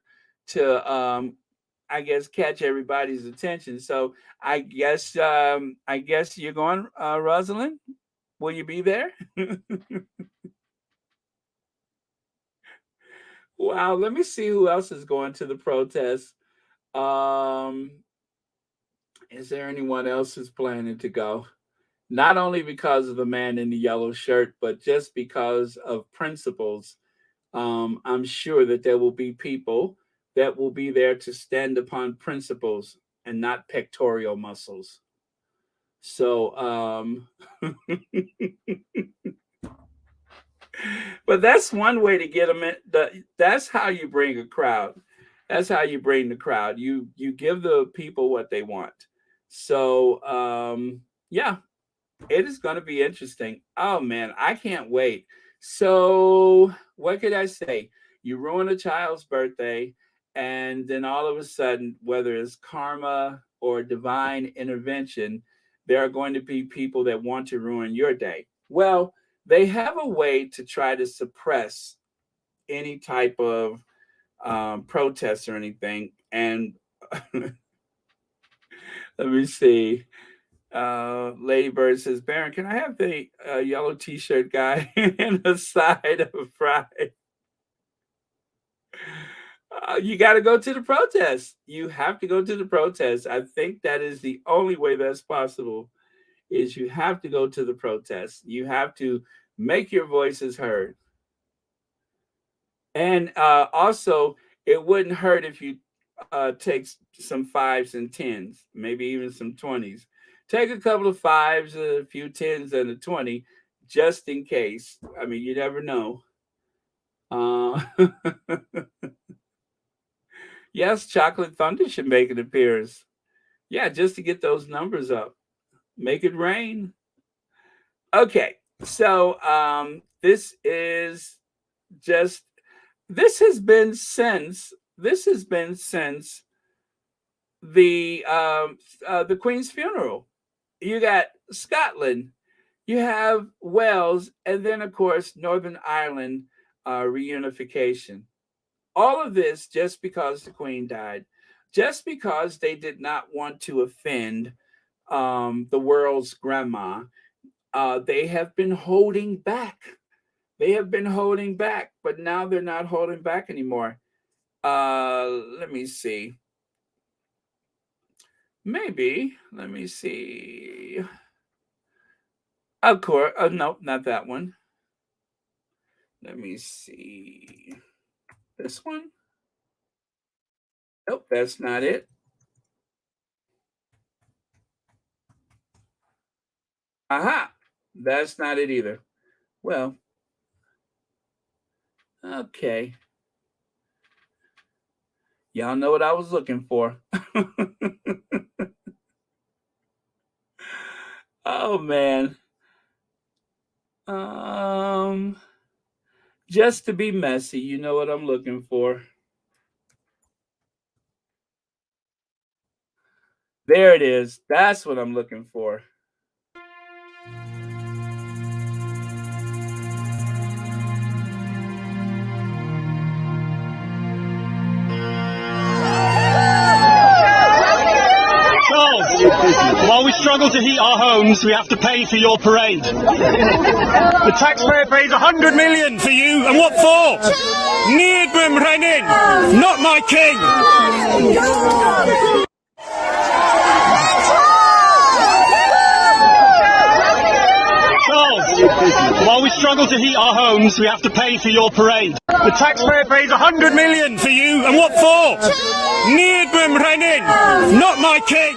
I guess catch everybody's attention. So I guess you're going, Rosalind. Will you be there? Wow. Let me see who else is going to the protest. Um, is there anyone else who's planning to go? Not only because of the man in the yellow shirt, but just because of principles. I'm sure that there will be people that will be there to stand upon principles and not pectoral muscles. So, but that's one way to get them in. That's how you bring a crowd. That's how you bring the crowd. You give the people what they want. So, yeah, it is going to be interesting. Oh man, I can't wait. So, what could I say? You ruin a child's birthday, and then all of a sudden, whether it's karma or divine intervention, there are going to be people that want to ruin your day. Well, they have a way to try to suppress any type of protest or anything. And let me see. Lady Bird says, Baron, can I have the yellow t-shirt guy and a side of fries? You got to go to the protest. You have to go to the protest. I think that is the only way that's possible, is you have to go to the protest. You have to make your voices heard. And also, it wouldn't hurt if you take some fives and tens, maybe even some 20s. Take a couple of fives, a few tens, and a 20, just in case. I mean, you never know. Uh, yes, Chocolate Thunder should make an appearance. Yeah, just to get those numbers up. Make it rain. Okay, so just this has been since the Queen's funeral. You got Scotland, you have Wales, and then of course Northern Ireland reunification. All of this just because the Queen died, just because they did not want to offend the world's grandma. They have been holding back. They have been holding back, but now they're not holding back anymore. Let me see. Maybe. Let me see. Of course. No, not that one. Let me see. This one? Nope, that's not it. Aha. That's not it either. Well, okay. Y'all know what I was looking for. Oh man. Um, just to be messy, you know what I'm looking for. There it is. That's what I'm looking for. Charles, while we struggle to heat our homes, we have to pay for your parade. The taxpayer pays 100 million for you, and what for? Needham Renin, not my king. Charles, while we struggle to heat our homes, we have to pay for your parade. The taxpayer pays 100 million for you, and what for? Needham Renin, not my king.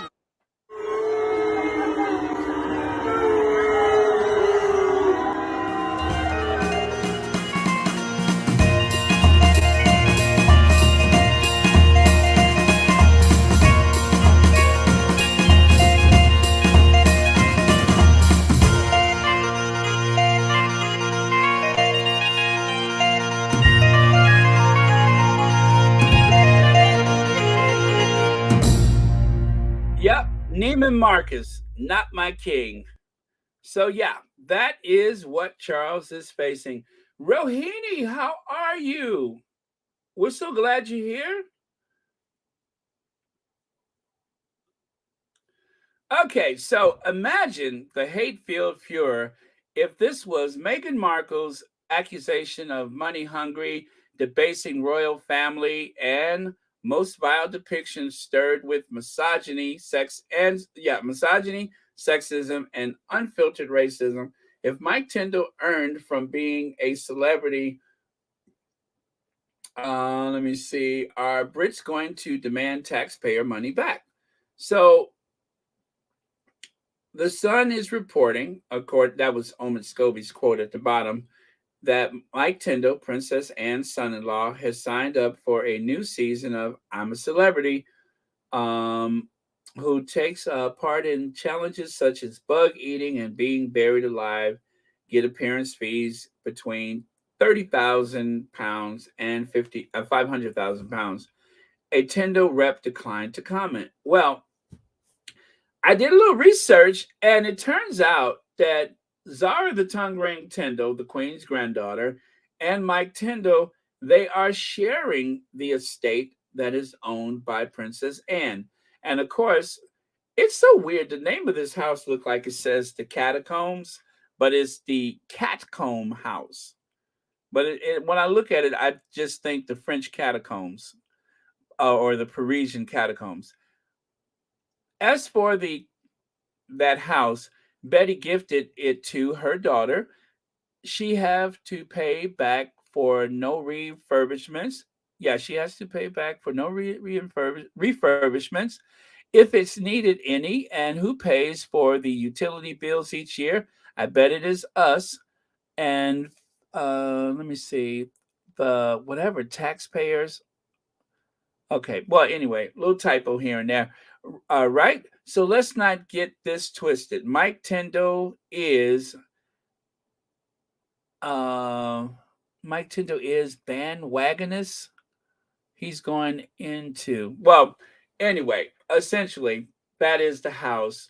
Yep, Neiman Marcus, not my king. So yeah, that is what Charles is facing. Rohini, how are you? We're so glad you're here. Okay, so imagine the hate-filled furor if this was Meghan Markle's accusation of money hungry, debasing royal family, and most vile depictions stirred with misogyny, sexism, and unfiltered racism. If Mike Tindall earned from being a celebrity, let me see, are Brits going to demand taxpayer money back? So the Sun is reporting, that was Omen Scobie's quote at the bottom, that Mike Tindall, Princess Anne's son-in-law, has signed up for a new season of I'm a Celebrity, um, who takes part in challenges such as bug eating and being buried alive, get appearance fees between £30,000 and 500,000 pounds. A Tindall rep declined to comment. Well, I did a little research, and it turns out that Zara the Tongue Ring Tindall, the Queen's granddaughter, and Mike Tindall, they are sharing the estate that is owned by Princess Anne. And of course, it's so weird. The name of this house look like it says the Catacombs, but it's the Catcomb House. But when I look at it, I just think the French catacombs, or the Parisian catacombs. As for that house, Betty gifted it to her daughter. She have to pay back for no refurbishments. Yeah, she has to pay back for no refurbishments if it's needed any. And who pays for the utility bills each year? I bet it is us. And let me see, the whatever taxpayers. Okay, well, anyway, little typo here and there. Right? So let's not get this twisted. Mike Tindall is uh Mike Tindall is bandwagonist. He's going into, well, anyway, essentially, that is the house,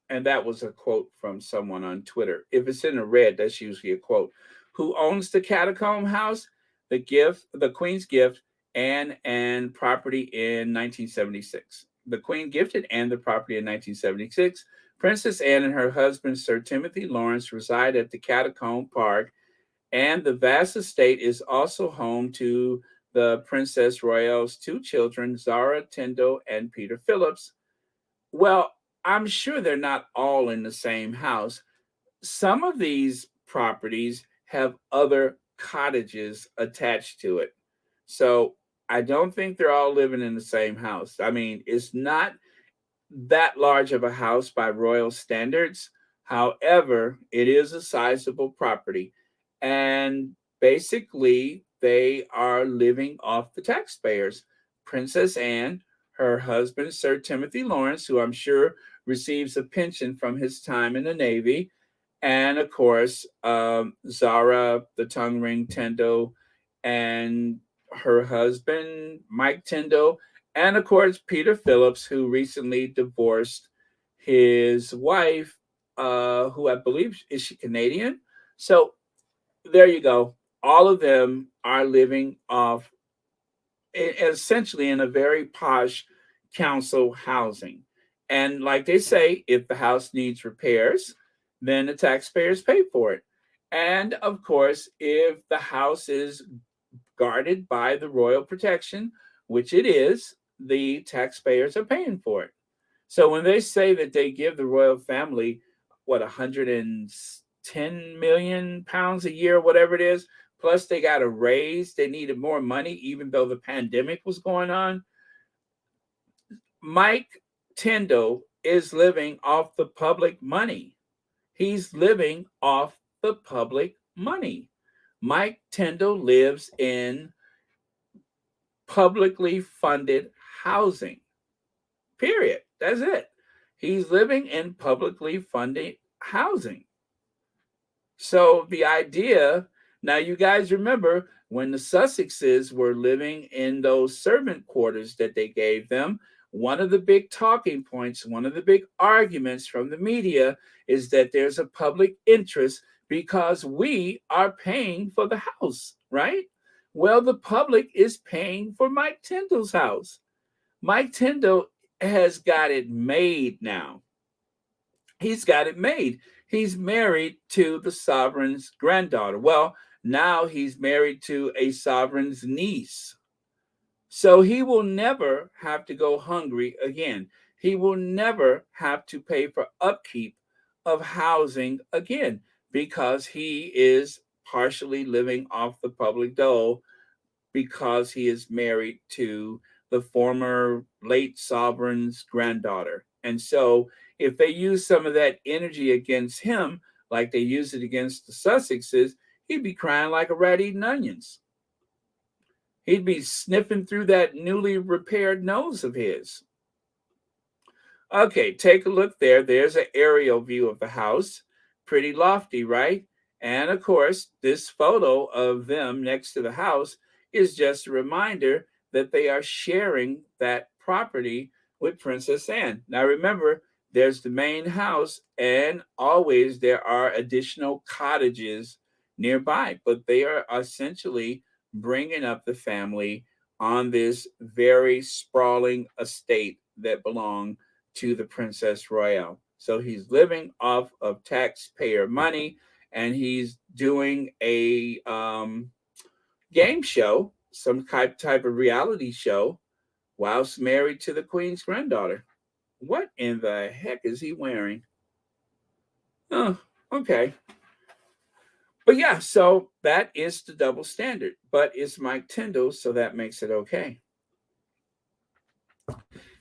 and that was a quote from someone on Twitter. If it's in the red, that's usually a quote. Who owns the Catacomb House? The Queen's gift, and property in 1976. The Queen gifted Anne the property in 1976. Princess Anne and her husband, Sir Timothy Lawrence, reside at the Catacomb Park, and the vast estate is also home to the Princess Royale's two children, Zara Tindall and Peter Phillips. Well, I'm sure they're not all in the same house. Some of these properties have other cottages attached to it. So I don't think they're all living in the same house. I mean, it's not that large of a house by royal standards. However, it is a sizable property. And basically, they are living off the taxpayers. Princess Anne, her husband, Sir Timothy Lawrence, who I'm sure receives a pension from his time in the Navy, and of course, Zara, the tongue ring Tindall, and her husband, Mike Tindall, and of course, Peter Phillips, who recently divorced his wife, who I believe is she Canadian. So there you go. All of them are living off essentially in a very posh council housing. And like they say, if the house needs repairs, then the taxpayers pay for it. And of course, if the house is guarded by the royal protection, which it is, the taxpayers are paying for it. So when they say that they give the royal family, what, 110 million pounds a year, whatever it is, plus they got a raise, they needed more money, even though the pandemic was going on. Mike Tindall is living off the public money. He's living off the public money. Mike Tindall lives in publicly funded housing. Period. That's it. He's living in publicly funded housing. So the idea, now you guys remember when the Sussexes were living in those servant quarters that they gave them, one of the big talking points, one of the big arguments from the media is that there's a public interest because we are paying for the house, right? Well, the public is paying for Mike Tindall's house. Mike Tindall has got it made now. He's got it made. He's married to the sovereign's granddaughter. Well, now he's married to a sovereign's niece. So he will never have to go hungry again. He will never have to pay for upkeep of housing again because he is partially living off the public dole because he is married to the former late sovereign's granddaughter. And so if they use some of that energy against him, like they use it against the Sussexes, he'd be crying like a rat eating onions. He'd be sniffing through that newly repaired nose of his. Okay, take a look there. There's an aerial view of the house. Pretty lofty, right? And of course, this photo of them next to the house is just a reminder that they are sharing that property with Princess Anne. Now remember, there's the main house, and always there are additional cottages nearby, but they are essentially bringing up the family on this very sprawling estate that belonged to the Princess Royale. So he's living off of taxpayer money, and he's doing a game show, some type of reality show, whilst married to the Queen's granddaughter. What in the heck is he wearing? Oh, okay. But yeah, so that is the double standard. But it's Mike Tindall, so that makes it okay.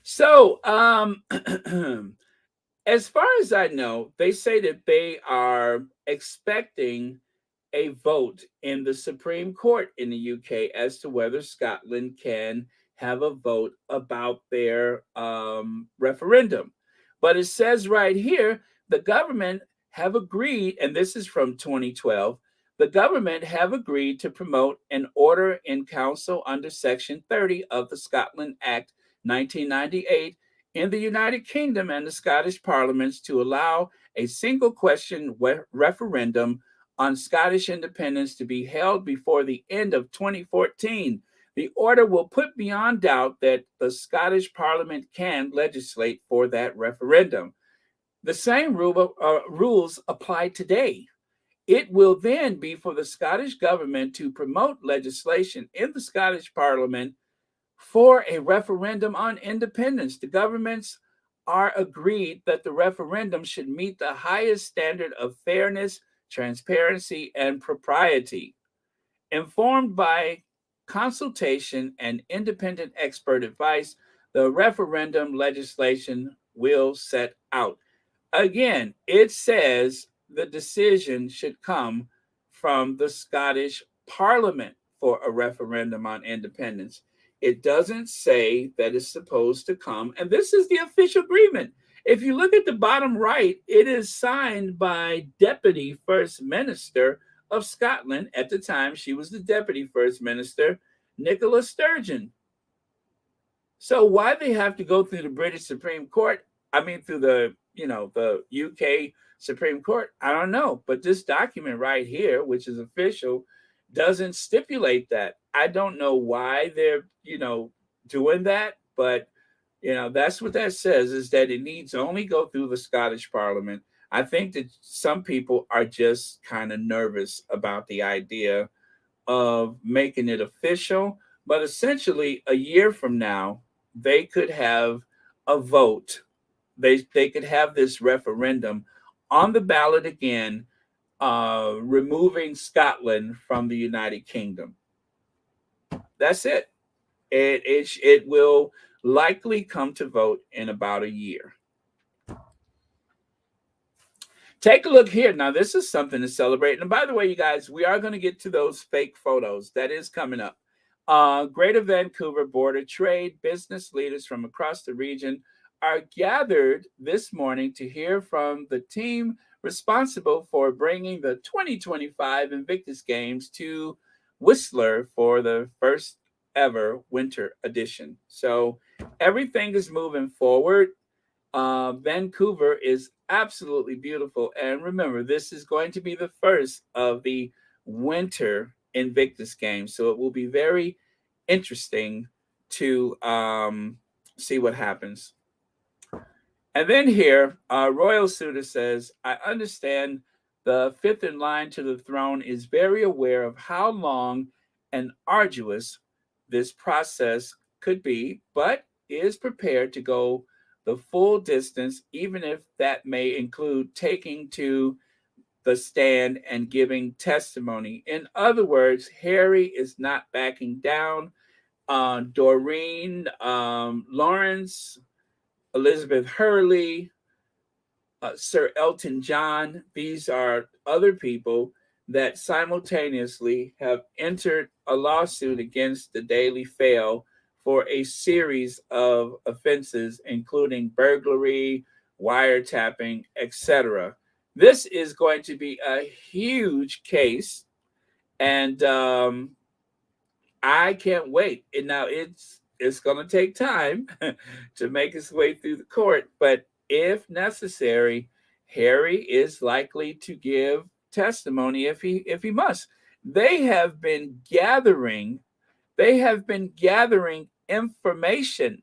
So, as far as I know, they say that they are expecting a vote in the Supreme Court in the UK as to whether Scotland can have a vote about their referendum. But it says right here, the government have agreed, and this is from 2012, the government have agreed to promote an order in council under Section 30 of the Scotland Act 1998 in the United Kingdom and the Scottish parliaments to allow a single question referendum on Scottish independence to be held before the end of 2014. The order will put beyond doubt that the Scottish Parliament can legislate for that referendum. The same rules apply today. It will then be for the Scottish government to promote legislation in the Scottish Parliament for a referendum on independence. The governments are agreed that the referendum should meet the highest standard of fairness, transparency, and propriety. Informed by consultation and independent expert advice, the referendum legislation will set out. Again, it says the decision should come from the Scottish Parliament for a referendum on independence. It doesn't say that it's supposed to come, and this is the official agreement. If you look at the bottom right, it is signed by Deputy First Minister of Scotland. At the time, she was the Deputy First Minister, Nicola Sturgeon. So why they have to go through the British Supreme Court? I mean, through the the UK Supreme Court. I don't know, but this document right here, which is official, doesn't stipulate that. I don't know why they're doing that, but that's what that says, is that it needs only go through the Scottish Parliament. I think that some people are just kind of nervous about the idea of making it official, but essentially a year from now they could have a vote. They could have this referendum on the ballot again, removing Scotland from the United Kingdom. That's it. It will likely come to vote in about a year. Take a look here. Now, this is something to celebrate. And by the way, you guys, we are going to get to those fake photos. That is coming up. Greater Vancouver border trade business leaders from across the region are gathered this morning to hear from the team responsible for bringing the 2025 Invictus Games to Whistler for the first ever winter edition. So everything is moving forward. Vancouver is absolutely beautiful. And remember, this is going to be the first of the winter Invictus Games. So it will be very interesting to see what happens. And then here, Royal Suitor says, I understand the fifth in line to the throne is very aware of how long and arduous this process could be, but is prepared to go the full distance, even if that may include taking to the stand and giving testimony. In other words, Harry is not backing down. Doreen Lawrence, Elizabeth Hurley, Sir Elton John, these are other people that simultaneously have entered a lawsuit against the Daily Fail for a series of offenses, including burglary, wiretapping, etc. This is going to be a huge case, and I can't wait. And now it's going to take time to make its way through the court, but if necessary, Harry is likely to give testimony if he must. They have been gathering information.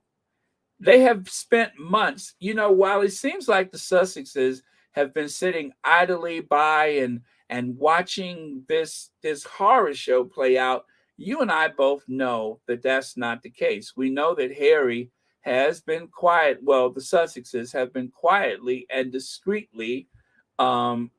They have spent months, while it seems like the Sussexes have been sitting idly by and watching this horror show play out. You and I both know that that's not the case. We know that Harry has been quiet. Well, the Sussexes have been quietly and discreetly, talking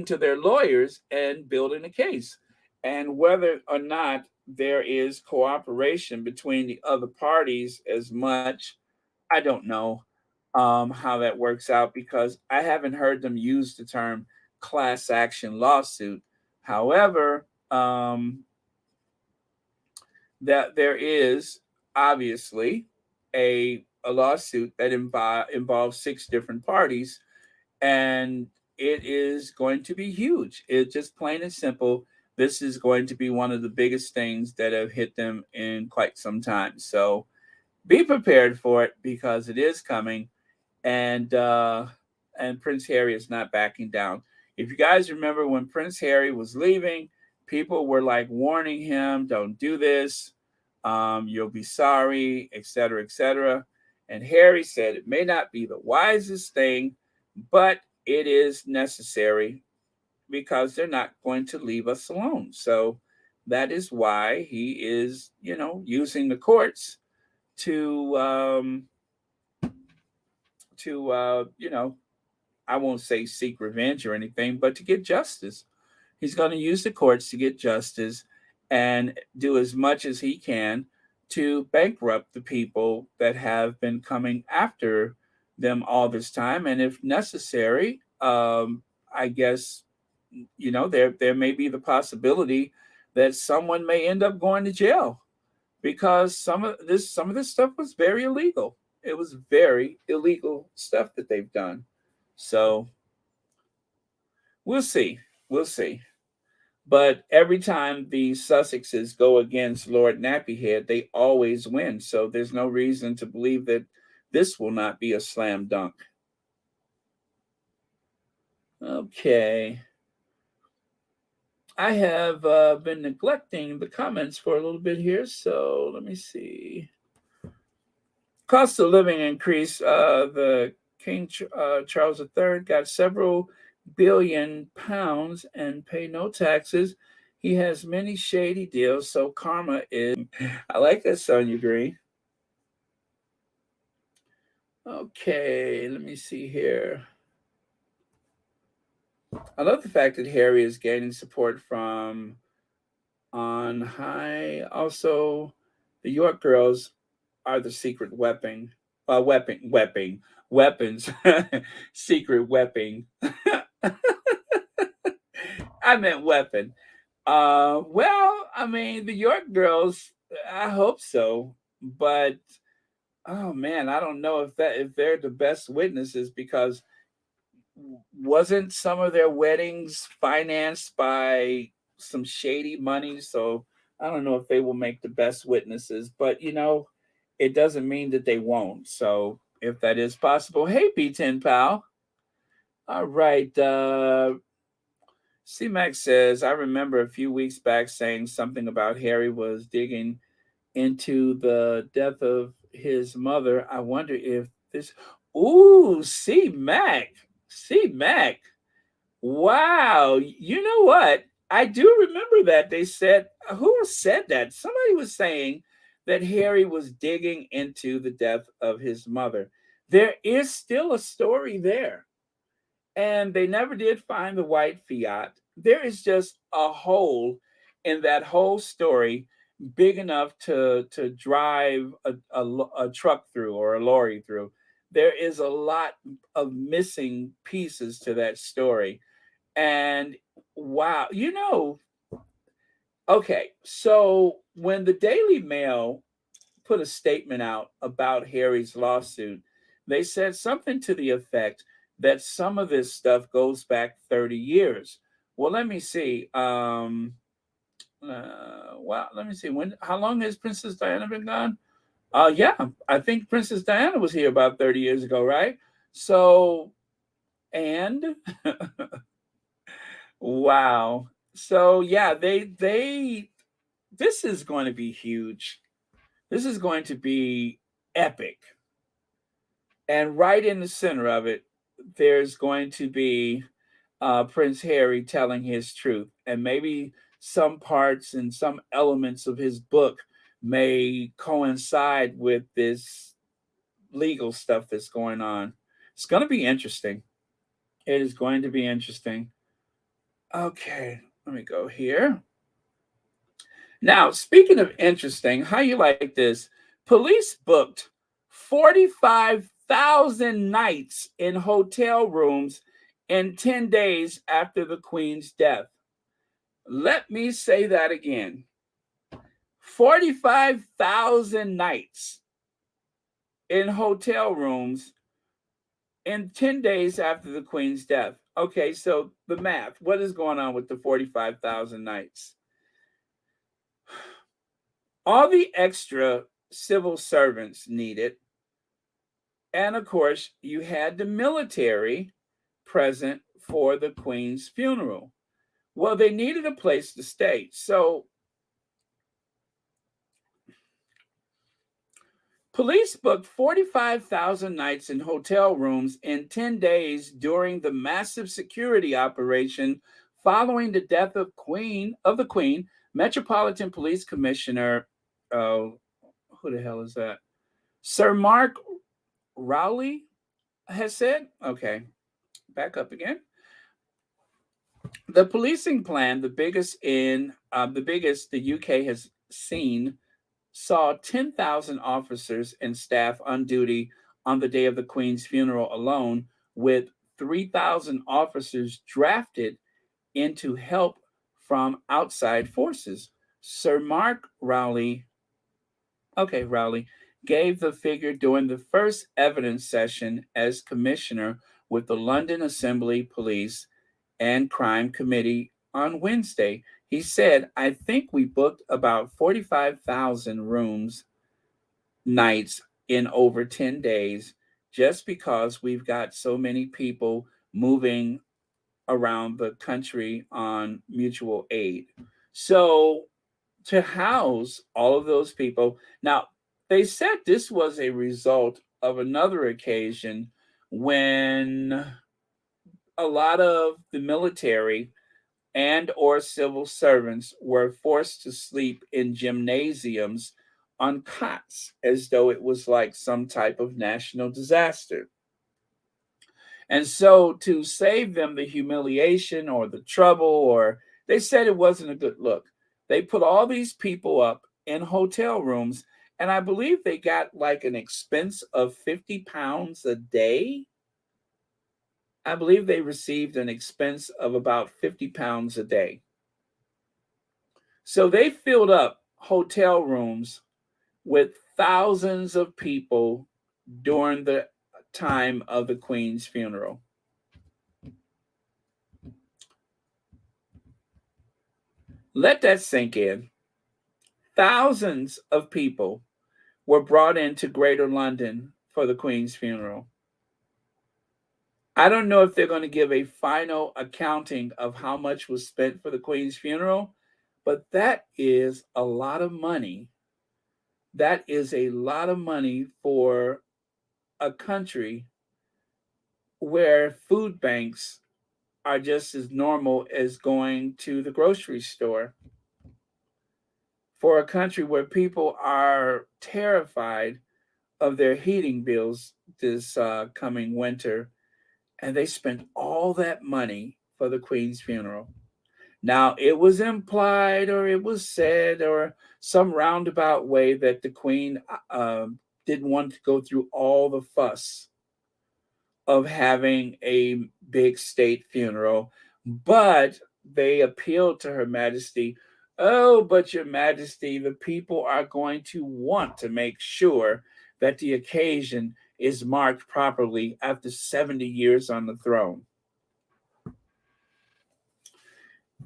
to their lawyers and building a case. And whether or not there is cooperation between the other parties as much, I don't know how that works out, because I haven't heard them use the term class action lawsuit. However, that there is obviously a lawsuit that involves 6 different parties, and it is going to be huge. It's just plain and simple. This is going to be one of the biggest things that have hit them in quite some time. So be prepared for it, because it is coming, and Prince Harry is not backing down. If you guys remember when Prince Harry was leaving, people were like warning him, don't do this, you'll be sorry, etc., etc. And Harry said it may not be the wisest thing, but it is necessary, because they're not going to leave us alone. So that is why he is, using the courts to I won't say seek revenge or anything, but to get justice. He's going to use the courts to get justice and do as much as he can to bankrupt the people that have been coming after them all this time. And if necessary, I guess there may be the possibility that someone may end up going to jail because some of this stuff was very illegal. It was very illegal stuff that they've done. So we'll see. We'll see. But every time the Sussexes go against Lord Nappyhead, they always win. So there's no reason to believe that this will not be a slam dunk. Okay. I have been neglecting the comments for a little bit here, so let me see. Cost of living increase. The King Charles III got several billion pounds and pay no taxes. He has many shady deals, so karma is. I like that, Sonia Green. Okay, let me see here. I love the fact that Harry is gaining support from on high. Also, the York girls are the secret weapons, secret weapon. I meant weapon. Well, I mean, the York girls, I hope so, but oh man, I don't know if they're the best witnesses because wasn't some of their weddings financed by some shady money? So I don't know if they will make the best witnesses, but it doesn't mean that they won't. So if that is possible, hey B10 pal. All right. C-Max says, I remember a few weeks back saying something about Harry was digging into the death of his mother. I wonder if this. Ooh, C-Mac. C-Mac. Wow. You know what? I do remember that. They said, who said that? Somebody was saying that Harry was digging into the death of his mother. There is still a story there. And they never did find the white Fiat. There is just a hole in that whole story big enough to drive a truck through or a lorry through. There is a lot of missing pieces to that story. And wow, okay, so when the Daily Mail put a statement out about Harry's lawsuit, they said something to the effect that some of this stuff goes back 30 years. Well, let me see. Wow, let me see. How long has Princess Diana been gone? Yeah, I think Princess Diana was here about 30 years ago, right? So, and wow. So yeah, they this is going to be huge. This is going to be epic. And right in the center of it, there's going to be Prince Harry telling his truth. And maybe some parts and some elements of his book may coincide with this legal stuff that's going on. It's going to be interesting. It is going to be interesting. Okay, let me go here. Now, speaking of interesting, how you like this? Police booked 45,000 nights in hotel rooms in 10 days after the Queen's death. Let me say that again. 45,000 nights in hotel rooms in 10 days after the Queen's death. Okay, so the math. What is going on with the 45,000 nights? All the extra civil servants needed. And of course, you had the military present for the Queen's funeral. Well, they needed a place to stay. So police booked 45,000 nights in hotel rooms in 10 days during the massive security operation following the death of the Queen. Metropolitan Police Commissioner, who the hell is that? Sir Mark Rowley has said, okay, back up again. The policing plan, the biggest the UK has seen, saw 10,000 officers and staff on duty on the day of the Queen's funeral alone, with 3,000 officers drafted into help from outside forces. Sir Mark Rowley gave the figure during the first evidence session as commissioner with the London Assembly Police and Crime Committee on Wednesday. He said, I think we booked about 45,000 rooms nights in over 10 days just because we've got so many people moving around the country on mutual aid. So to house all of those people, now they said this was a result of another occasion when a lot of the military and or civil servants were forced to sleep in gymnasiums on cots as though it was like some type of national disaster. And so to save them the humiliation or the trouble, or they said it wasn't a good look, they put all these people up in hotel rooms. And I believe they got like an expense of £50 a day. I believe they received an expense of about £50 a day. So they filled up hotel rooms with thousands of people during the time of the Queen's funeral. Let that sink in. Thousands of people were brought into Greater London for the Queen's funeral. I don't know if they're going to give a final accounting of how much was spent for the Queen's funeral, but that is a lot of money. That is a lot of money for a country where food banks are just as normal as going to the grocery store. For a country where people are terrified of their heating bills this coming winter, and they spent all that money for the Queen's funeral. Now, it was implied or it was said or some roundabout way that the Queen didn't want to go through all the fuss of having a big state funeral, but they appealed to Her Majesty. Oh, but Your Majesty, the people are going to want to make sure that the occasion is marked properly after 70 years on the throne.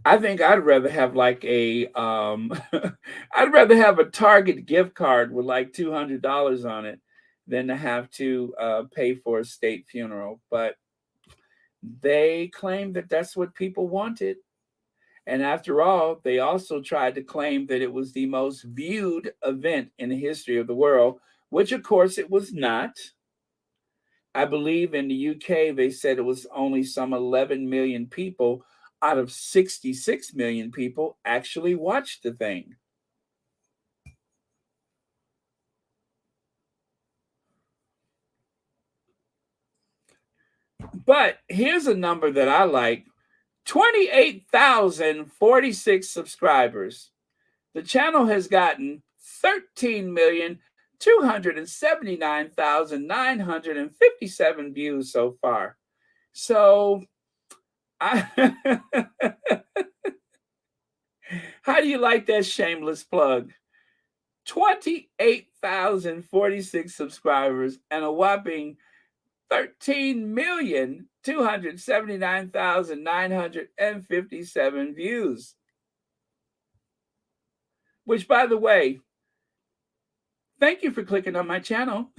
I think I'd rather have like a I'd rather have a Target gift card with like $200 on it than to have to pay for a state funeral. But they claimed that that's what people wanted. And after all, they also tried to claim that it was the most viewed event in the history of the world, which of course it was not. I believe in the UK, they said it was only some 11 million people out of 66 million people actually watched the thing. But here's a number that I like: 28,046 subscribers. The channel has gotten 13,279,957 views so far. So, how do you like that shameless plug? 28,046 subscribers and a whopping 13,279,957 views. Which, by the way, thank you for clicking on my channel.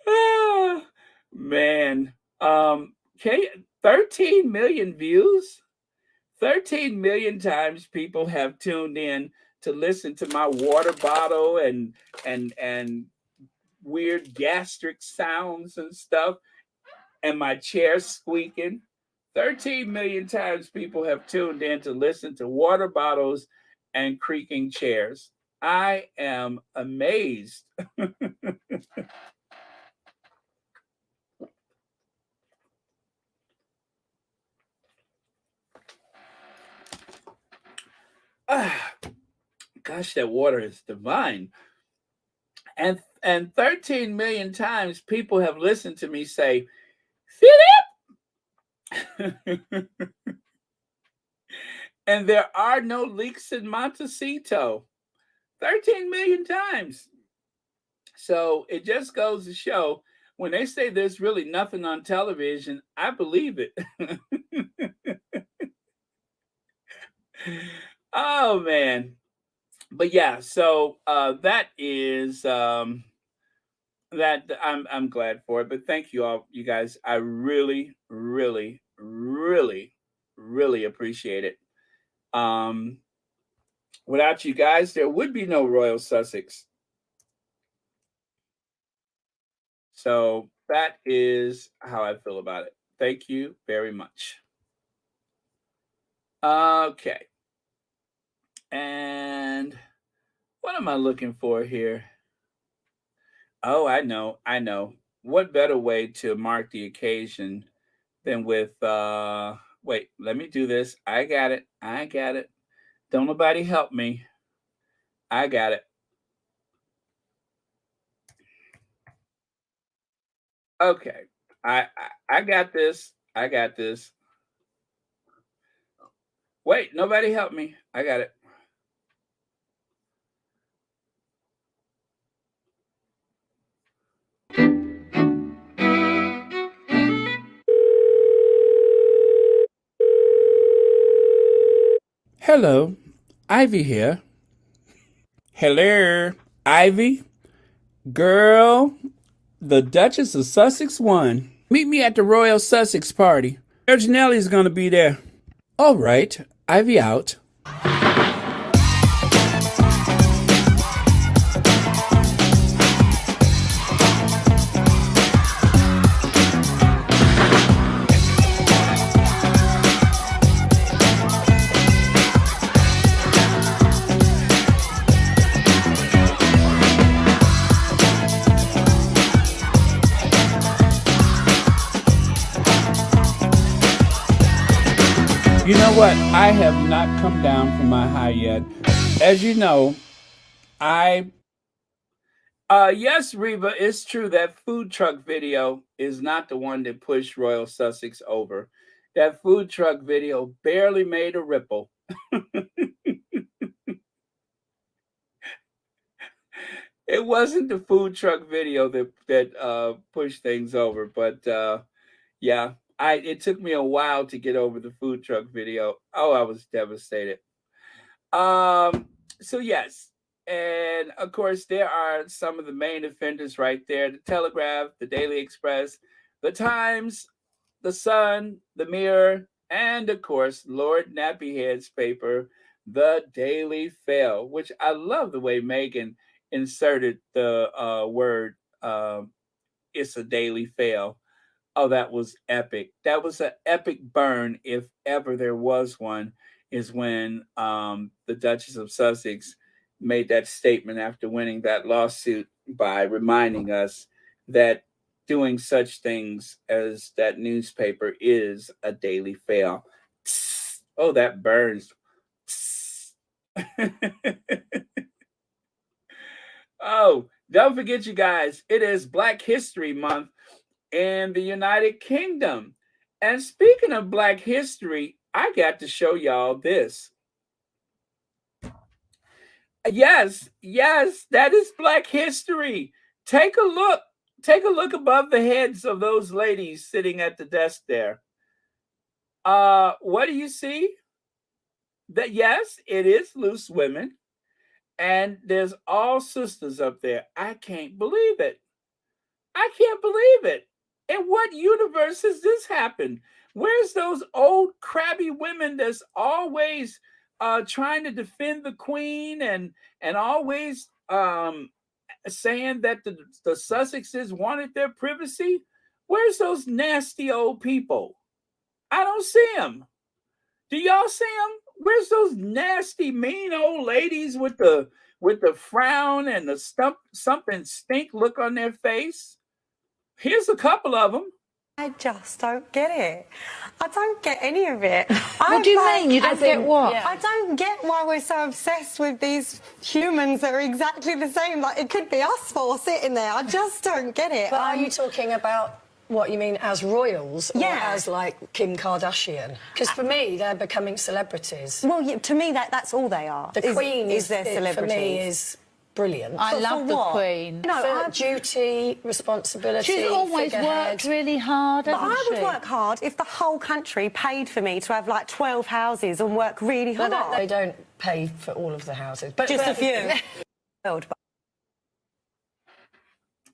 Oh, man. 13 million views. 13 million times people have tuned in to listen to my water bottle and weird gastric sounds and stuff, and my chair squeaking. 13 million times people have tuned in to listen to water bottles and creaking chairs. I am amazed. Gosh, that water is divine. And 13 million times people have listened to me say, Philip! And there are no leaks in Montecito. 13 million times. So it just goes to show when they say there's really nothing on television, I believe it. Oh man. But yeah, so that is that I'm glad for it. But thank you all, you guys. I really, really, really, really appreciate it. Without you guys, there would be no Royal Sussex. So that is how I feel about it. Thank you very much. Okay. And what am I looking for here? Oh, I know. What better way to mark the occasion than with wait, let me do this. I got it. Don't nobody help me. I got it. Okay. I got this. I got this. Wait, nobody help me. I got it. Hello, Ivy here. Hello, Ivy. Girl, the Duchess of Sussex won. Meet me at the Royal Sussex party. Nelly's gonna be there. All right, Ivy out. You know what? I have not come down from my high yet. As you know, yes, Reba, it's true that food truck video is not the one that pushed Royal Sussex over. That food truck video barely made a ripple. It wasn't the food truck video that pushed things over, but yeah, it took me a while to get over the food truck video. Oh, I was devastated. So yes, and of course there are some of the main offenders right there: the Telegraph, the Daily Express, the Times, the Sun, the Mirror, and of course Lord Nappyhead's paper, the Daily Fail, which I love the way Meghan inserted the word "it's a daily fail." Oh, that was epic. That was an epic burn, if ever there was one, is when the Duchess of Sussex made that statement after winning that lawsuit by reminding us that doing such things as that newspaper is a daily fail. Oh, that burns. Oh, don't forget, you guys, it is Black History Month in the United Kingdom. And speaking of Black history, I got to show y'all this. Yes, that is Black history. Take a look. Take a look above the heads of those ladies sitting at the desk there. What do you see? That yes, it is loose women. And there's all sisters up there. I can't believe it. I can't believe it. In what universe has this happened? Where's those old crabby women that's always trying to defend the queen and always saying that the Sussexes wanted their privacy? Where's those nasty old people? I don't see them. Do y'all see them? Where's those nasty, mean old ladies with the frown and the something stink look on their face? Here's a couple of them. I just don't get it. I don't get any of it. What do you mean? You don't get what? I don't get why we're so obsessed with these humans that are exactly the same. Like, it could be us four sitting there. I just don't get it. But are you talking about What, you mean as royals or Yeah. as, like, Kim Kardashian? Because for me, they're becoming celebrities. Well, yeah, to me, that's all they are. The Queen is their celebrities. for me, is brilliant. I For love the what? Queen. No, For duty, responsibility, She's always figurehead. worked really hard, But hasn't I would she? work hard if the whole country paid for me to have like 12 houses and work really hard. But they don't pay for all of the houses. But Just a few. But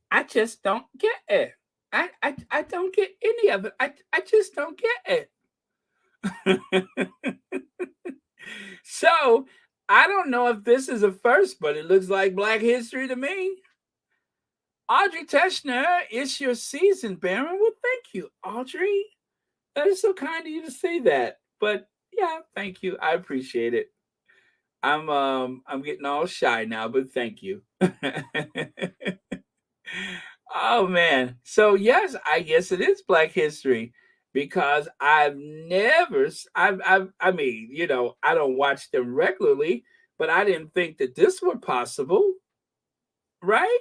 I just don't get it. I don't get any of it. I just don't get it. So I don't know if this is a first, but it looks like Black History to me. Audrey Teschner, it's your season, Baron. Well, thank you, Audrey. That is so kind of you to say that. But yeah, thank you. I appreciate it. I'm getting all shy now, but thank you. Oh man. So yes, I guess it is Black History because I've never I mean, you know, I don't watch them regularly, but I didn't think that this were possible. Right?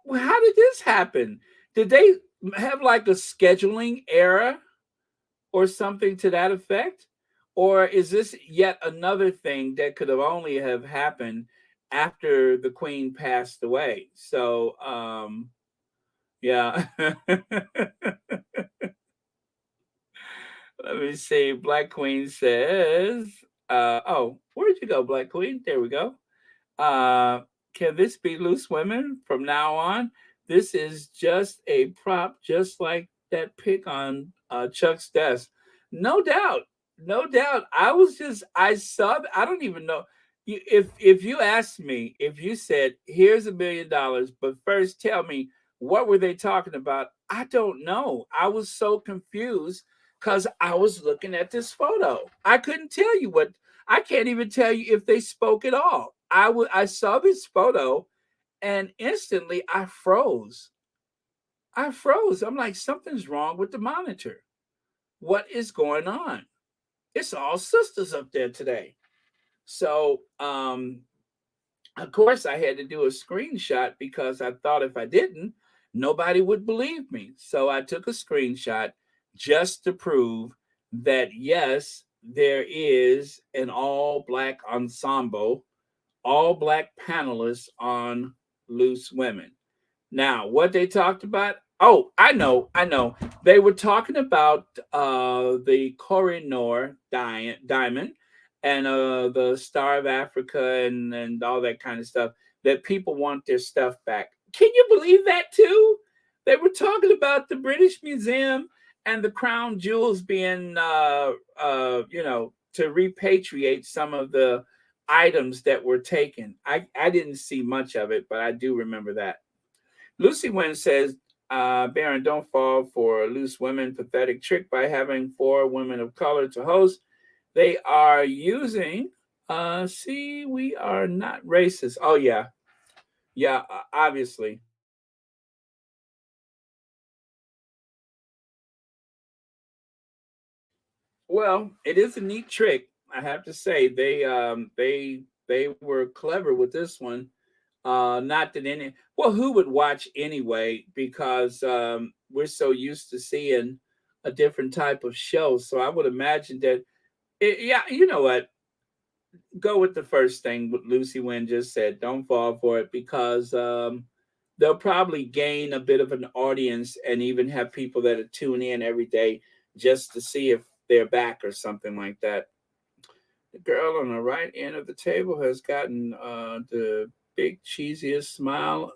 Well, how did this happen? Did they have like a scheduling error or something to that effect? Or is this yet another thing that could have only have happened after the Queen passed away? So yeah. Let me see. Black Queen says, oh, where'd you go, Black Queen? There we go. Can this be loose women from now on? This is just a prop, just like that pic on Chuck's desk. No doubt. No doubt. I saw, I don't even know. If you asked me, if you said, here's $1 million, but first tell me, what were they talking about? I don't know. I was so confused because I was looking at this photo. I couldn't tell you what, I can't even tell you if they spoke at all. I saw this photo and instantly I froze. I'm like, something's wrong with the monitor. What is going on? It's all sisters up there today. So, of course, I had to do a screenshot because I thought if I didn't, nobody would believe me. So I took a screenshot just to prove that, yes, there is an all Black ensemble, all Black panelists on Loose Women. Now, what they talked about, oh, I know. They were talking about the Koh-i-Noor diamond and the Star of Africa and all that kind of stuff, that people want their stuff back. Can you believe that too? They were talking about the British Museum and the crown jewels being, you know, to repatriate some of the items that were taken. I didn't see much of it, but I do remember that. Lucy Wynn says, Baron, don't fall for Loose Women pathetic trick by having 4 women of color to host. They are using, see, we are not racist. Oh, yeah. Yeah, obviously. Well, it is a neat trick, I have to say. They were clever with this one. Not that any, well, who would watch anyway? Because we're so used to seeing a different type of show. So I would imagine that, yeah, you know what? Go with the first thing what Lucy Wynn just said. Don't fall for it because they'll probably gain a bit of an audience and even have people that are tuning in every day just to see if they're back or something like that. The girl on the right end of the table has gotten the big cheesiest smile.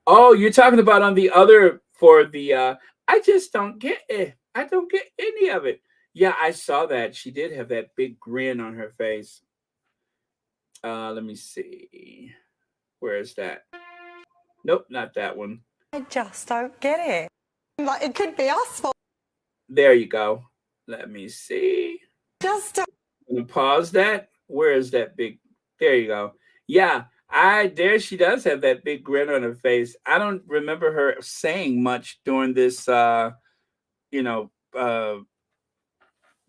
Oh, you're talking about on the other for the I just don't get it. I don't get any of it. Yeah, I saw that. She did have that big grin on her face. Let me see. Where is that? Nope, not that one. I just don't get it. Like, it could be us for There you go. Let me see. just don't. I'm gonna pause that. Where is that big? There you go. Yeah, there she does have that big grin on her face. I don't remember her saying much during this you know,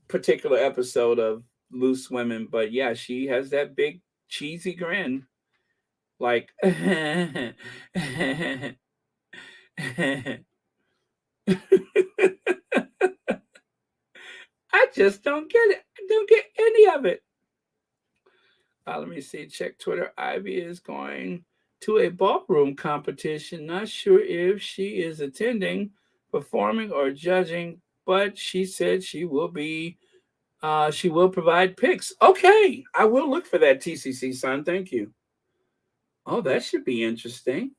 particular episode of Loose Women, but yeah, she has that big cheesy grin. Like I just don't get it. I don't get any of it. Let me see. Check Twitter. Ivy is going to a ballroom competition. Not sure if she is attending, performing, or judging, but she said she will be. She will provide pics. Okay, I will look for that TCC, son. Thank you. Oh, that should be interesting.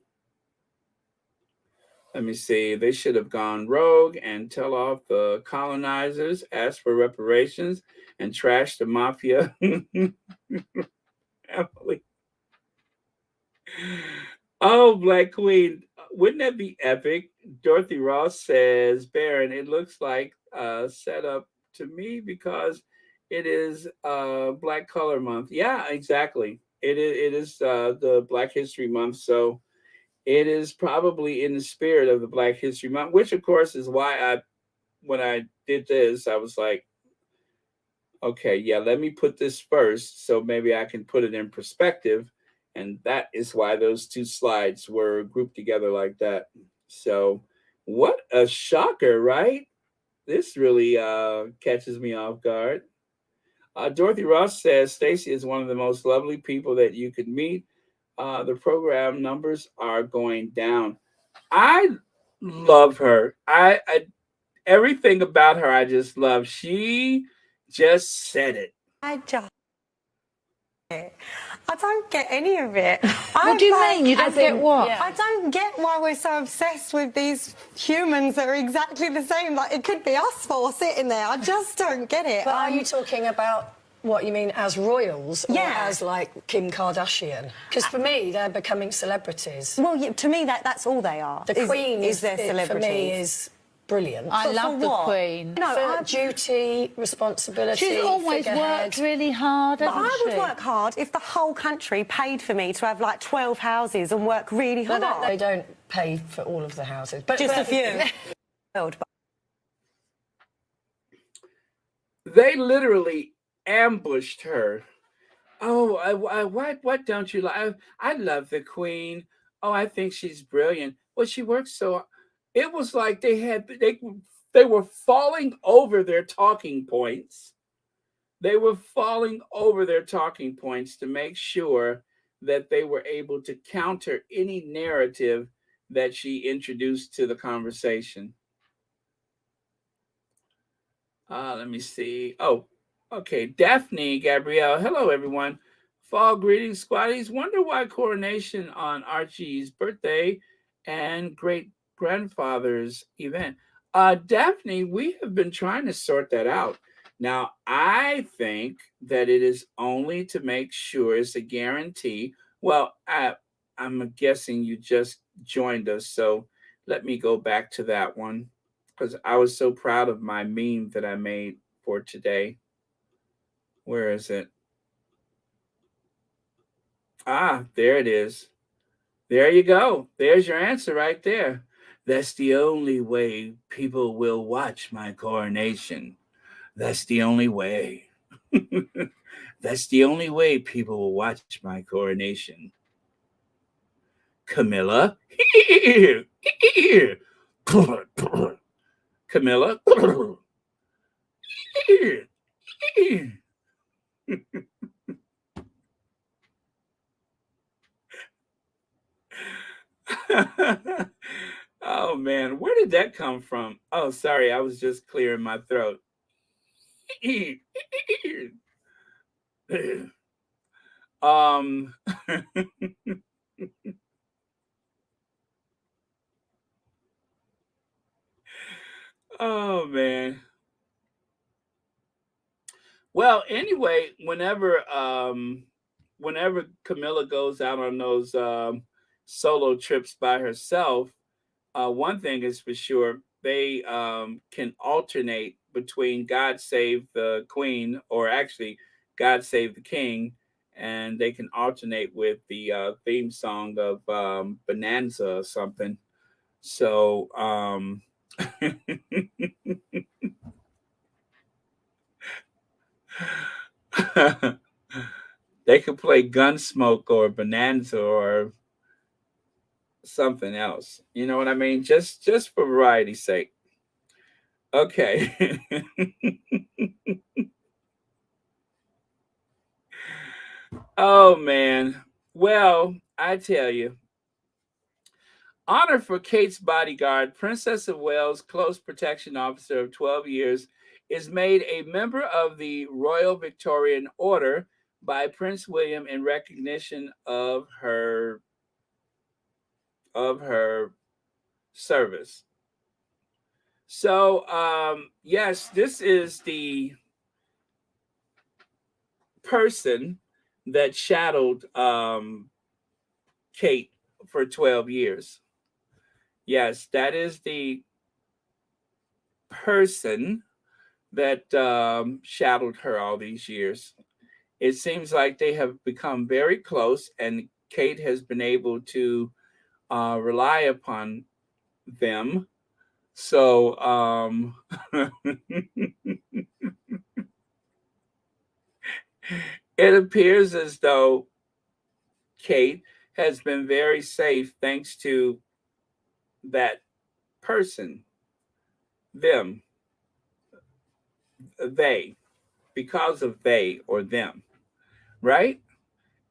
Let me see. They should have gone rogue and tell off the colonizers, ask for reparations, and trash the mafia. Emily. Oh, Black Queen. Wouldn't that be epic? Dorothy Ross says, Baron, it looks like set up to me because it is Black Color Month. Yeah, exactly. It is the Black History Month. So it is probably in the spirit of the Black History Month, which of course is why when I did this, I was like, okay, yeah, let me put this first so maybe I can put it in perspective. And that is why those two slides were grouped together like that. So what a shocker, right? This really catches me off guard. Dorothy Ross says Stacy is one of the most lovely people that you could meet. The program numbers are going down. I love her. I everything about her I just love. She just said it. I don't get any of it. What do you mean? You don't get what? I don't get why we're so obsessed with these humans that are exactly the same. Like, it could be us four sitting there. I just don't get it. But are you talking about what you mean as royals or Yeah. as, like, Kim Kardashian? Because for me, they're becoming celebrities. Well, yeah, to me, that's all they are. The Queen is their celebrities. for me, is brilliant. I But love for the what? Queen. No, For duty, responsibility, She's always figurehead. worked really hard, But hasn't I would she? work hard if the whole country paid for me to have like 12 houses and work really No, hard. they don't pay for all of the houses. But Just a few. They literally ambushed her. Oh, what don't you like? I love the Queen. Oh, I think she's brilliant. Well, she works so. It was like they were falling over their talking points. They were falling over their talking points to make sure that they were able to counter any narrative that she introduced to the conversation. Let me see. Oh, okay. Daphne Gabrielle. Hello, everyone. Fall greetings, squaddies. Wonder why coronation on Archie's birthday and great grandfather's event. Daphne, we have been trying to sort that out. Now, I think that it is only to make sure it's a guarantee. Well, I'm guessing you just joined us, so let me go back to that one because I was so proud of my meme that I made for today. Where is it? There it is. There you go. There's your answer right there. That's the only way people will watch my coronation. That's the only way. That's the only way people will watch my coronation. Camilla. Camilla. Oh man, where did that come from? Oh, sorry, I was just clearing my throat. um oh man. Well, anyway, whenever Camilla goes out on those solo trips by herself, one thing is for sure, they can alternate between God Save the Queen, or actually God Save the King, and they can alternate with the theme song of Bonanza or something. So they could play Gunsmoke or Bonanza or something else. You know what I mean? Just for variety's sake. Okay. Oh man. Well, I tell you, honor for Kate's bodyguard, Princess of Wales, close protection officer of 12 years, is made a member of the Royal Victorian Order by Prince William in recognition of her service. So, yes, this is the person that shadowed Kate for 12 years. Yes, that is the person that shadowed her all these years. It seems like they have become very close, and Kate has been able to rely upon them. So, it appears as though Kate has been very safe thanks to that person, them, they, because of they or them, right?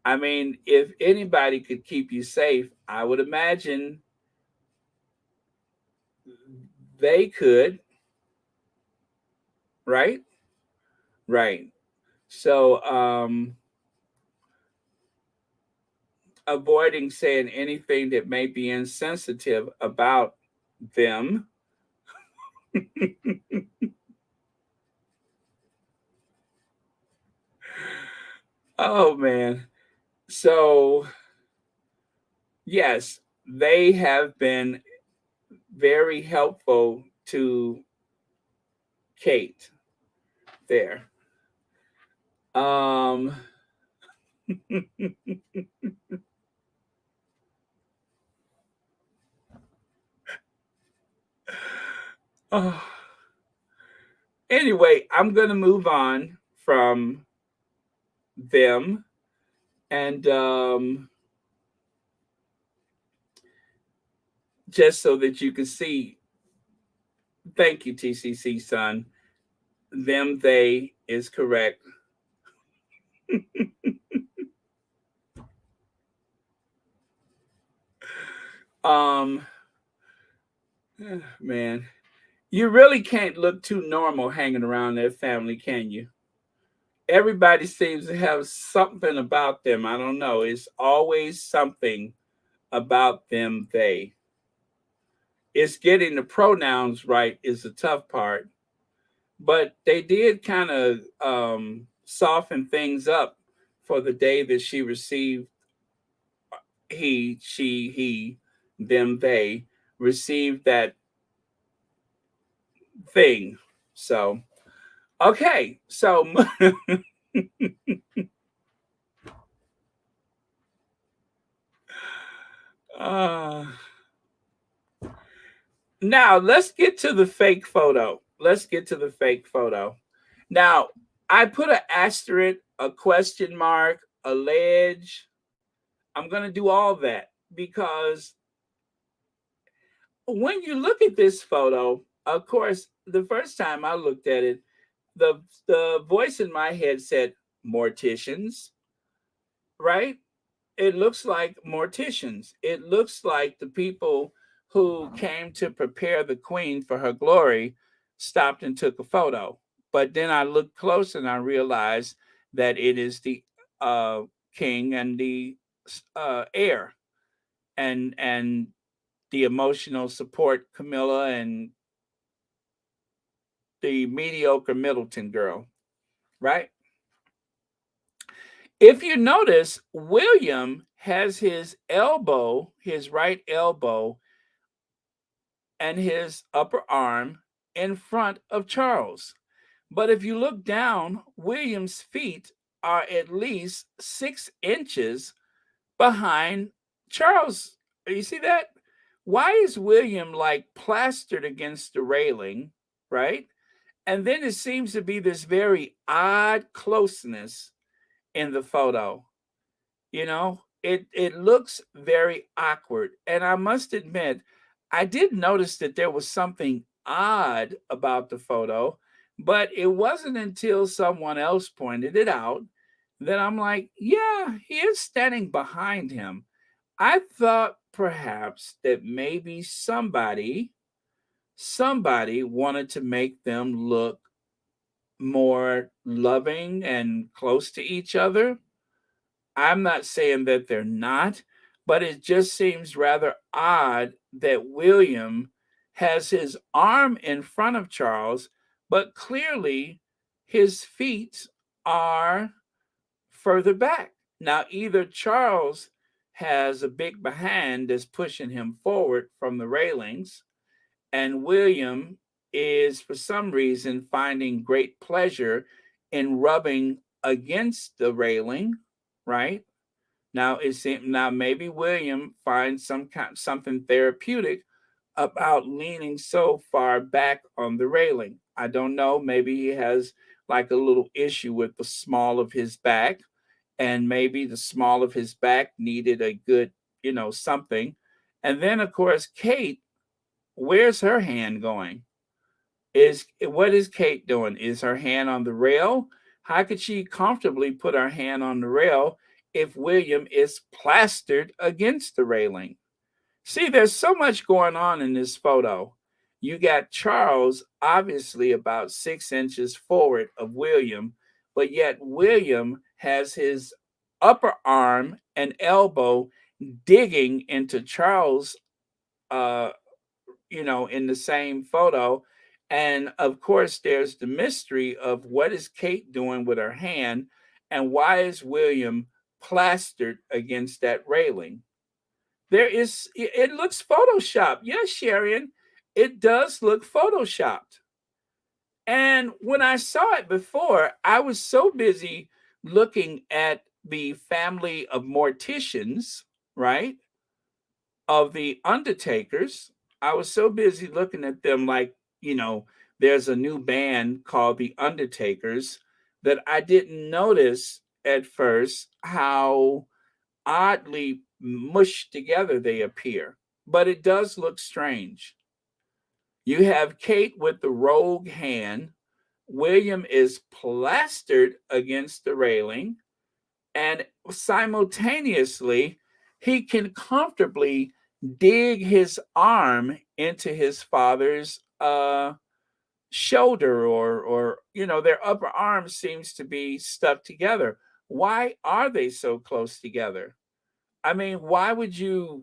I mean, if anybody could keep you safe, I would imagine they could, right? Right. So, avoiding saying anything that may be insensitive about them. Oh man. So, yes, they have been very helpful to Kate there. Um oh, anyway, I'm going to move on from them and just so that you can see, thank you TCC son, them they is correct. um Man, you really can't look too normal hanging around that family, can you? Everybody seems to have something about them. I don't know. It's always something about them, they. It's getting the pronouns right is the tough part. But they did kind of soften things up for the day that she received, he, she, he, them, they received that thing. So, okay. So, uh, now let's get to the fake photo. Let's get to the fake photo. Now, I put an asterisk, a question mark, a ledge. I'm going to do all that because when you look at this photo, of course, the first time I looked at it, the voice in my head said morticians, right? It looks like morticians. It looks like the people who came to prepare the queen for her glory stopped and took a photo. But then I looked close and I realized that it is the uh, king and the heir, and the emotional support, Camilla, and the mediocre Middleton girl, right? If you notice, William has his elbow, his right elbow, and his upper arm in front of Charles. But if you look down, William's feet are at least 6 inches behind Charles. You see that? Why is William like plastered against the railing, right? And then it seems to be this very odd closeness in the photo. It looks very awkward. And I must admit, I did notice that there was something odd about the photo, but it wasn't until someone else pointed it out that I'm like, yeah, he is standing behind him. I thought perhaps that maybe somebody wanted to make them look more loving and close to each other. I'm not saying that they're not, but it just seems rather odd that William has his arm in front of Charles, but clearly his feet are further back. Now, either Charles has a big behind that's pushing him forward from the railings, and William is, for some reason, finding great pleasure in rubbing against the railing, right? Now now maybe William finds something therapeutic about leaning so far back on the railing. I don't know. Maybe he has like a little issue with the small of his back, and maybe the small of his back needed a good, something. And then of course, Kate, where's her hand going? What is Kate doing? Is her hand on the rail? How could she comfortably put her hand on the rail if William is plastered against the railing? See, there's so much going on in this photo. You got Charles obviously about 6 inches forward of William, but yet William has his upper arm and elbow digging into Charles, in the same photo. And of course, there's the mystery of what is Kate doing with her hand, and why is William plastered against that railing? It looks photoshopped. Yes, Sharon, it does look photoshopped. And when I saw it before, I was so busy looking at the family of morticians, right? Of the undertakers. I was so busy looking at them like, there's a new band called the Undertakers, that I didn't notice at first how oddly mushed together they appear. But it does look strange. You have Kate with the rogue hand. William is plastered against the railing, and simultaneously, he can comfortably dig his arm into his father's shoulder, or their upper arm seems to be stuck together. Why are they so close together? I mean, why would you're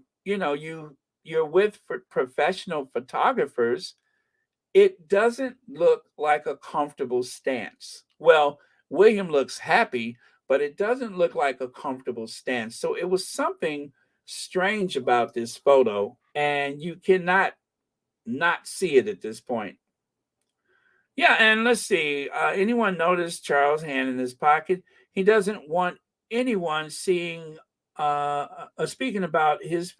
with professional photographers. It doesn't look like a comfortable stance. Well, William looks happy, but it doesn't look like a comfortable stance. So it was something strange about this photo, and you cannot not see it at this point. Yeah, and let's see. Anyone notice Charles' hand in his pocket? He doesn't want anyone seeing. Speaking about his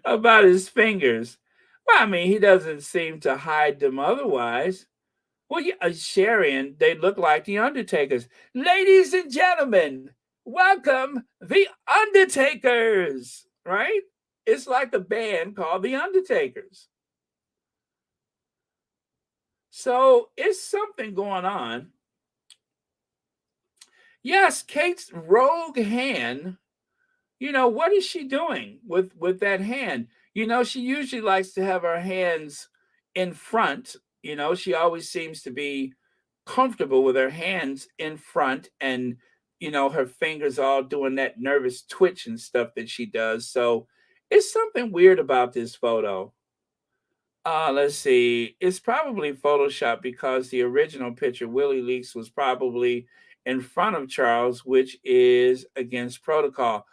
about his fingers. Well, I mean, he doesn't seem to hide them otherwise. Well, yeah, Sharon, they look like the Undertakers. Ladies and gentlemen, welcome the Undertakers, right? It's like a band called the Undertakers. So it's something going on. Yes, Kate's rogue hand. What is she doing with that hand? She usually likes to have her hands in front. She always seems to be comfortable with her hands in front, and her fingers all doing that nervous twitch and stuff that she does. So it's something weird about this photo. Let's see. It's probably Photoshop, because the original picture, Willie Leaks, was probably in front of Charles, which is against protocol.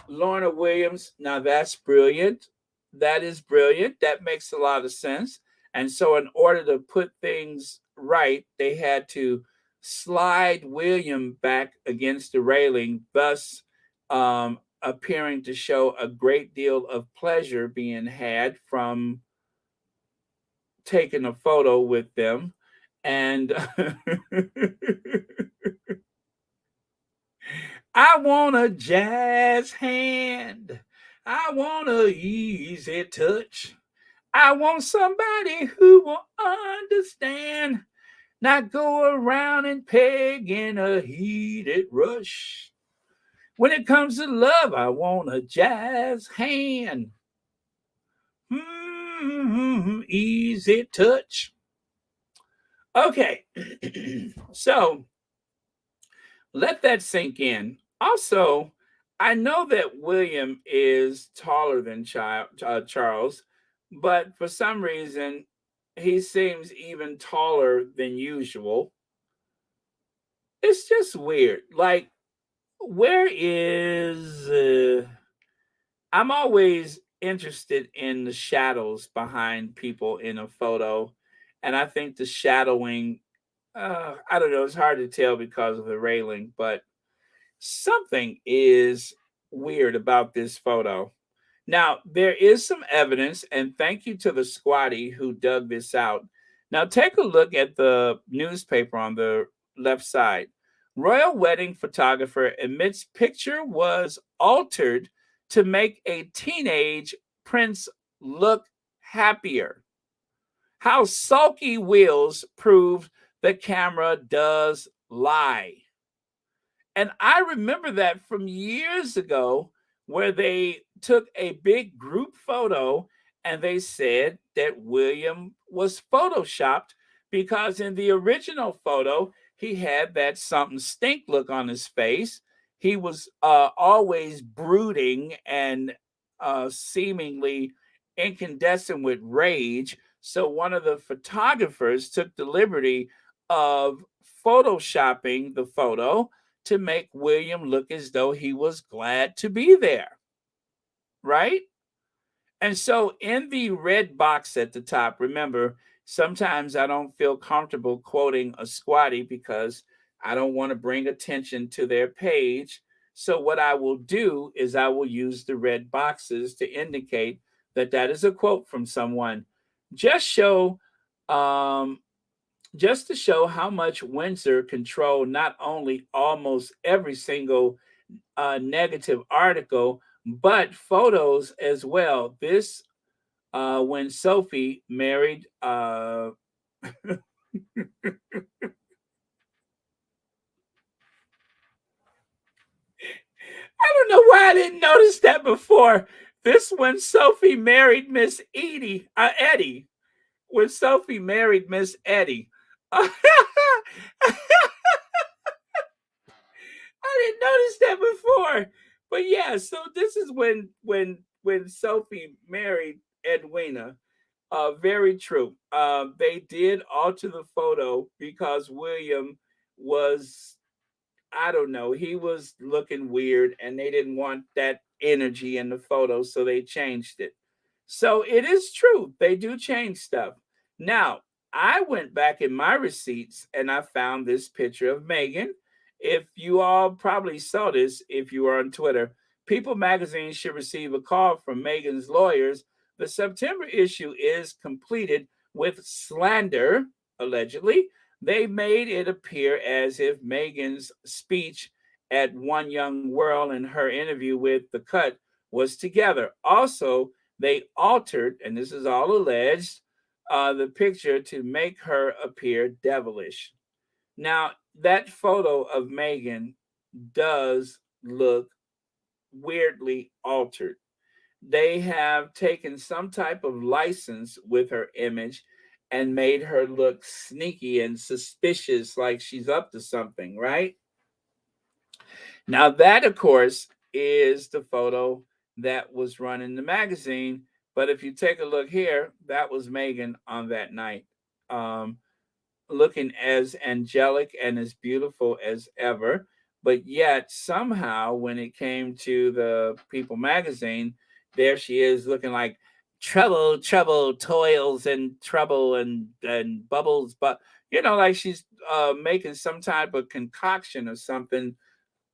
Lorna Williams, now that's brilliant. That is brilliant. That makes a lot of sense. And so, in order to put things right, they had to slide William back against the railing, thus appearing to show a great deal of pleasure being had from taking a photo with them. And I want a jazz hand. I want a easy touch. I want somebody who will understand, not go around and peg in a heated rush. When it comes to love, I want a jazz hand. Easy touch. Okay, so let that sink in. Also, I know that William is taller than Charles, but for some reason, he seems even taller than usual. It's just weird. Like, where is. I'm always interested in the shadows behind people in a photo. And I think the shadowing, I don't know, it's hard to tell because of the railing, but something is weird about this photo. Now, there is some evidence, and thank you to the squatty who dug this out. Now, take a look at the newspaper on the left side. Royal wedding photographer admits picture was altered to make a teenage prince look happier. How sulky wheels prove the camera does lie. And I remember that from years ago where they took a big group photo and they said that William was photoshopped because in the original photo, he had that something stink look on his face. He was always brooding and seemingly incandescent with rage. So one of the photographers took the liberty of photoshopping the photo to make William look as though he was glad to be there, right? And so in the red box at the top, remember, sometimes I don't feel comfortable quoting a squatty because I don't want to bring attention to their page. So what I will do is I will use the red boxes to indicate that that is a quote from someone. Just show just to show how much Windsor controlled not only almost every single negative article, but photos as well. This when Sophie married. I don't know why I didn't notice that before. This when Sophie married Miss Eddie. When Sophie married Miss Eddie. I didn't notice that before. But yeah, so this is when Sophie married Edwina. Very true. They did alter the photo because William was, I don't know, he was looking weird and they didn't want that energy in the photo, so they changed it. So it is true. They do change stuff. Now, I went back in my receipts and I found this picture of Meghan. If you all probably saw this, if you were on Twitter, People magazine should receive a call from Meghan's lawyers. The September issue is completed with slander, allegedly. They made it appear as if Meghan's speech at One Young World and her interview with The Cut was together. Also, they altered, and this is all alleged, the picture to make her appear devilish. Now, that photo of Meghan does look weirdly altered. They have taken some type of license with her image and made her look sneaky and suspicious, like she's up to something, right? Now, that, of course, is the photo that was run in the magazine. But if you take a look here, that was Meghan on that night, looking as angelic and as beautiful as ever. But yet, somehow, when it came to the People magazine, there she is looking like trouble, trouble, toils and trouble and bubbles. But, like she's making some type of concoction or something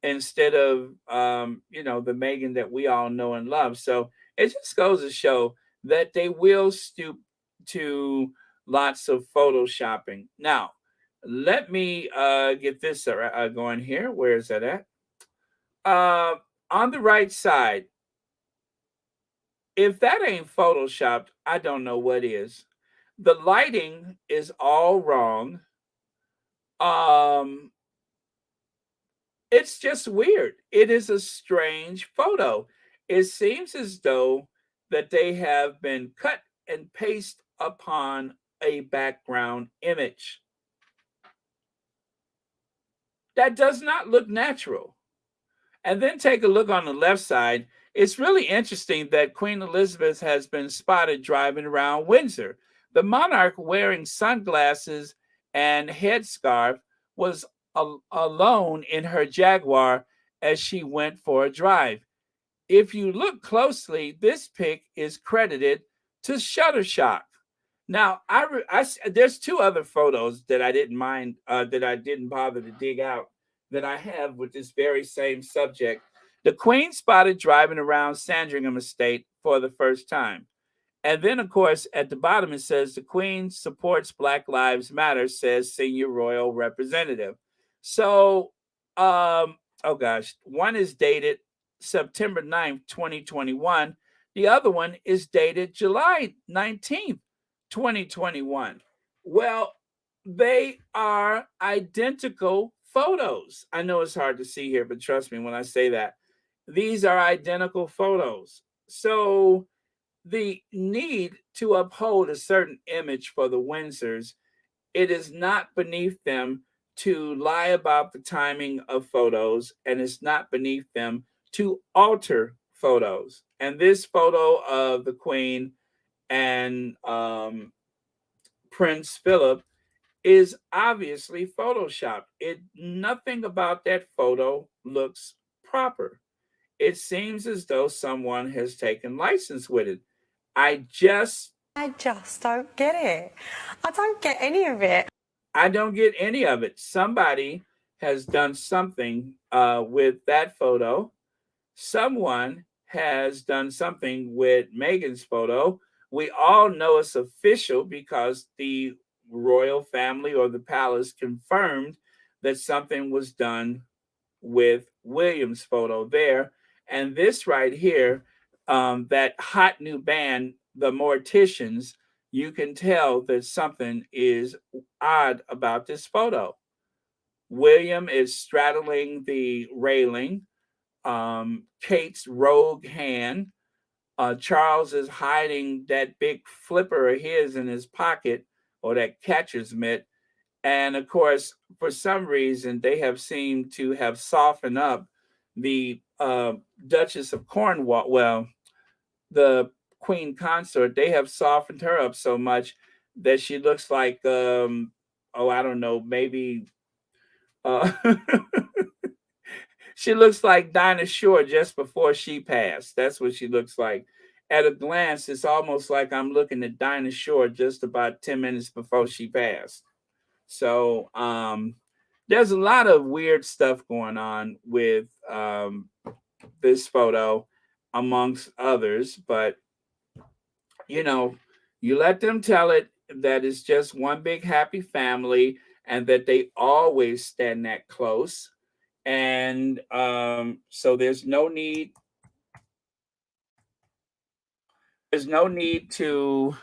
instead of the Meghan that we all know and love. So it just goes to show that they will stoop to lots of photoshopping. Now, let me get this going here. Where is that at? On the right side, If that ain't photoshopped, I don't know what is. The lighting is all wrong. Um, it's just weird. It is a strange photo. It seems as though that they have been cut and paste upon a background image. That does not look natural. And then take a look on the left side. It's really interesting that Queen Elizabeth has been spotted driving around Windsor. The monarch, wearing sunglasses and headscarf, was alone in her Jaguar as she went for a drive. If you look closely, this pic is credited to Shutterstock. Now, there's two other photos that I didn't mind, that I didn't bother to dig out, that I have with this very same subject. The Queen spotted driving around Sandringham Estate for the first time. And then, of course, at the bottom it says the Queen supports Black Lives Matter, says senior royal representative. So, oh gosh, one is dated September 9th, 2021. The other one is dated July 19th, 2021. Well, they are identical photos. I know it's hard to see here, but trust me when I say that. These are identical photos. So, the need to uphold a certain image for the Windsors, it is not beneath them to lie about the timing of photos, and it's not beneath them to alter photos. And this photo of the Queen and Prince Philip is obviously photoshopped. Nothing about that photo looks proper. It seems as though someone has taken license with it. I just don't get it. I don't get any of it. I don't get any of it. Somebody has done something with that photo. Someone has done something with Meghan's photo. We all know it's official because the royal family or the palace confirmed that something was done with William's photo there. And this right here, that hot new band, the Morticians, you can tell that something is odd about this photo. William is straddling the railing. Kate's rogue hand. Charles is hiding that big flipper of his in his pocket, or that catcher's mitt. And of course, for some reason, they have seemed to have softened up the Duchess of Cornwall. Well, the Queen Consort, they have softened her up so much that she looks like, I don't know, maybe uh, she looks like Dinah Shore just before she passed. That's what she looks like. At a glance, it's almost like I'm looking at Dinah Shore just about 10 minutes before she passed. So there's a lot of weird stuff going on with this photo, amongst others. But, you let them tell it that it's just one big happy family and that they always stand that close. And so there's no need to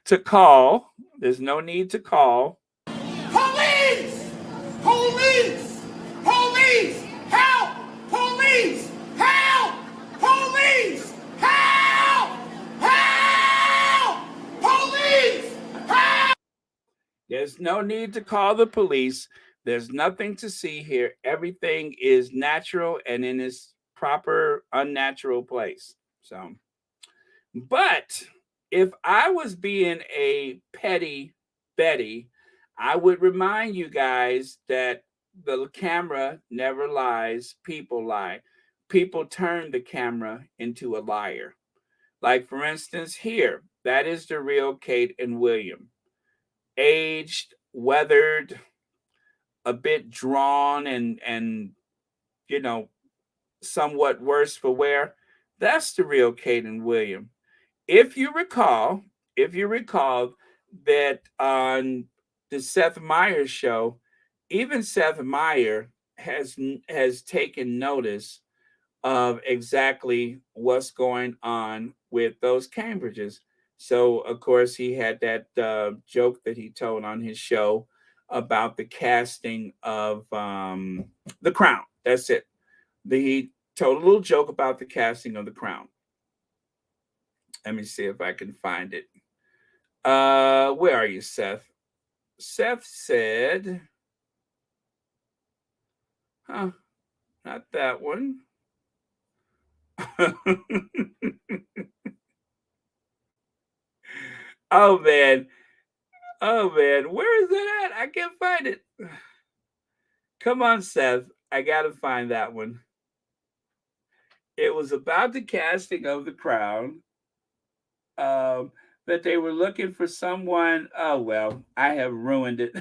to call. There's no need to call. Police! Police! Police! Help! Police! Help! Police! Help! Help! Police! Help! There's no need to call the police. There's nothing to see here. Everything is natural and in its proper unnatural place. So, but if I was being a petty Betty, I would remind you guys that the camera never lies, people lie. People turn the camera into a liar. Like, for instance, here, that is the real Kate and William. Aged, weathered, a bit drawn, and somewhat worse for wear. That's the real Kate and William. If you recall that on the Seth Meyers show, even Seth Meyers has taken notice of exactly what's going on with those Cambridges. So, of course, he had that joke that he told on his show about the casting of The Crown. That's it. He told a little joke about the casting of The Crown. Let me see if I can find it. Where are you, Seth? Seth said, huh, not that one. Oh man. Oh man. Where is it at? I can't find it. Come on, Seth. I gotta find that one. It was about the casting of The Crown. That they were looking for someone. Oh well, I have ruined it.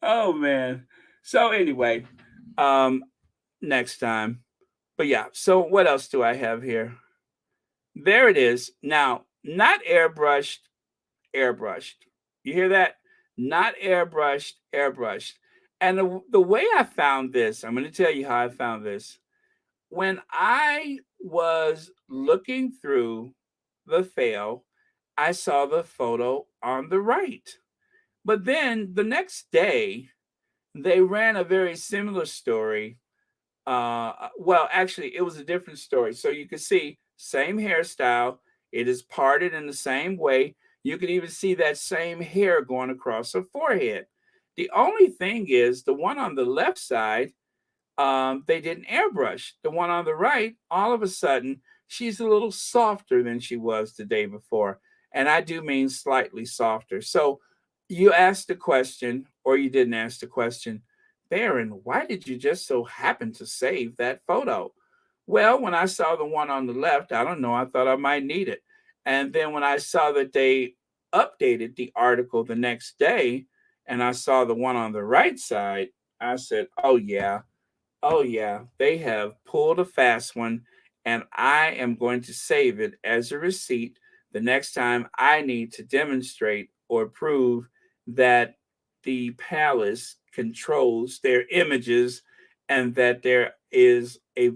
Oh man. So anyway, um, next time. But yeah, so what else do I have here? There it is. Now, not airbrushed, airbrushed. You hear that? Not airbrushed, airbrushed. And the way I found this, I'm going to tell you how I found this. When I was looking through the fail, I saw the photo on the right. But then the next day, they ran a very similar story. Well, actually, it was a different story. So you can see same hairstyle. It is parted in the same way. You can even see that same hair going across her forehead. The only thing is the one on the left side, they didn't airbrush. The one on the right, all of a sudden, she's a little softer than she was the day before. And I do mean slightly softer. So you asked the question, or you didn't ask the question, Baron, why did you just so happen to save that photo? Well, when I saw the one on the left, I don't know, I thought I might need it. And then when I saw that they updated the article the next day, and I saw the one on the right side, I said, oh yeah, they have pulled a fast one, and I am going to save it as a receipt the next time I need to demonstrate or prove that the palace controls their images and that there is a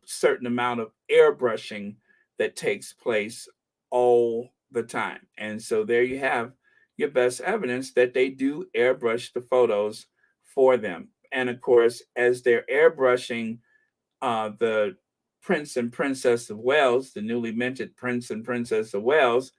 certain amount of airbrushing that takes place all the time. And so there you have your best evidence that they do airbrush the photos for them. And of course, as they're airbrushing the Prince and Princess of Wales, the newly minted Prince and Princess of Wales,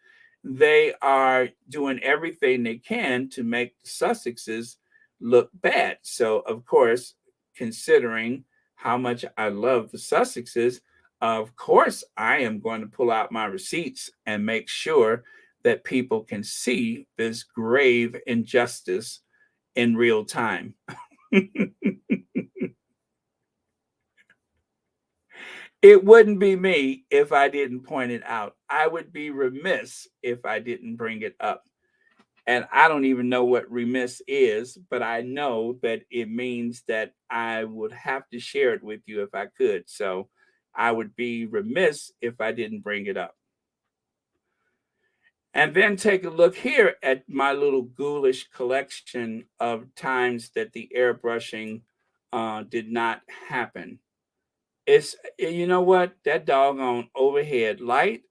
they are doing everything they can to make the Sussexes look bad. So, of course, considering how much I love the Sussexes, of course, I am going to pull out my receipts and make sure that people can see this grave injustice in real time. It wouldn't be me if I didn't point it out. I would be remiss if I didn't bring it up. And I don't even know what remiss is, but I know that it means that I would have to share it with you if I could. So I would be remiss if I didn't bring it up. And then take a look here at my little ghoulish collection of times that the airbrushing did not happen. It's, you know what? That doggone overhead light,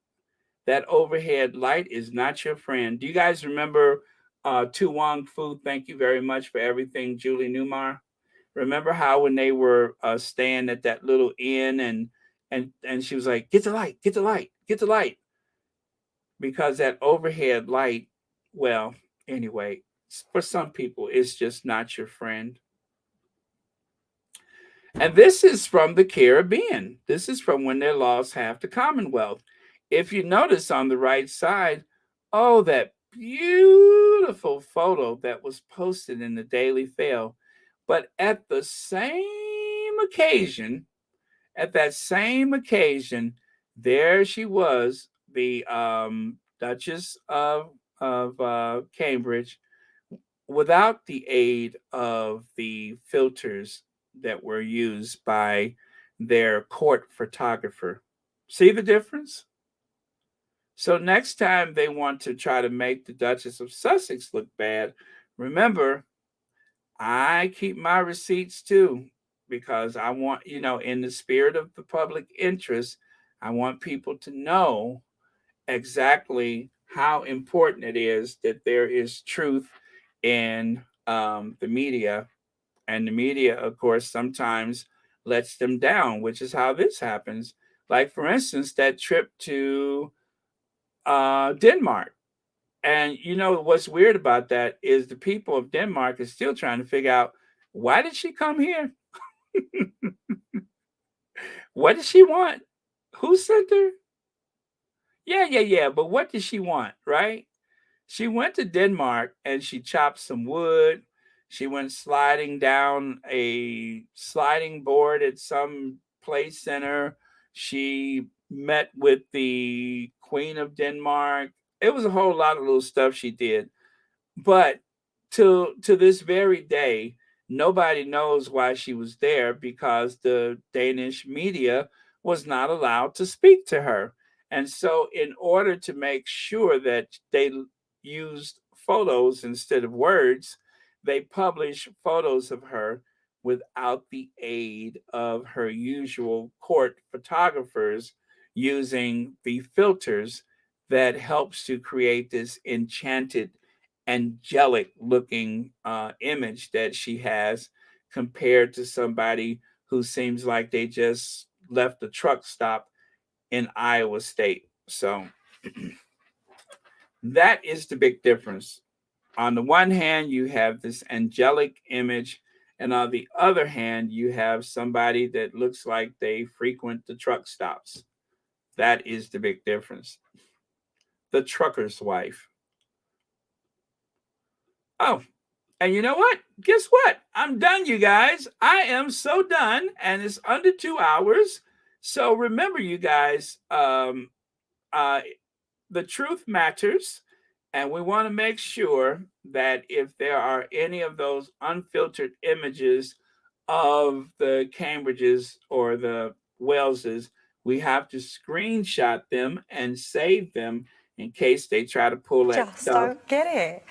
that overhead light is not your friend. Do you guys remember Tu Wong Fu? Thank you very much for everything, Julie Newmar. Remember how when they were staying at that little inn and she was like, get the light, get the light, get the light. Because that overhead light, well, anyway, for some people, it's just not your friend. And this is from the Caribbean. This is from when they lost half the Commonwealth. If you notice on the right side, oh, that beautiful photo that was posted in the Daily Fail. But at the same occasion, there she was, the Duchess of Cambridge, without the aid of the filters that were used by their court photographer. See the difference? So next time they want to try to make the Duchess of Sussex look bad, remember I keep my receipts too because I want, in the spirit of the public interest, I want people to know exactly how important it is that there is truth in the media. And the media, of course, sometimes lets them down, which is how this happens. Like, for instance, that trip to Denmark. And what's weird about that is the people of Denmark are still trying to figure out, why did she come here? What did she want? Who sent her? Yeah. But what did she want, right? She went to Denmark and she chopped some wood. She went sliding down a sliding board at some play center. She met with the Queen of Denmark. It was a whole lot of little stuff she did. But to this very day, nobody knows why she was there because the Danish media was not allowed to speak to her. And so, in order to make sure that they used photos instead of words, they published photos of her without the aid of her usual court photographers, using the filters that helps to create this enchanted, angelic looking image that she has, compared to somebody who seems like they just left a truck stop in Iowa State. So that is the big difference. On the one hand, you have this angelic image, and on the other hand, you have somebody that looks like they frequent the truck stops. That is the big difference. The trucker's wife. Oh, and you know what? Guess what? I'm done, you guys. I am so done, and it's under 2 hours. So remember, you guys, the truth matters, and we want to make sure that if there are any of those unfiltered images of the Cambridges or the Waleses, we have to screenshot them and save them in case they try to pull that Just stuff. don't get it.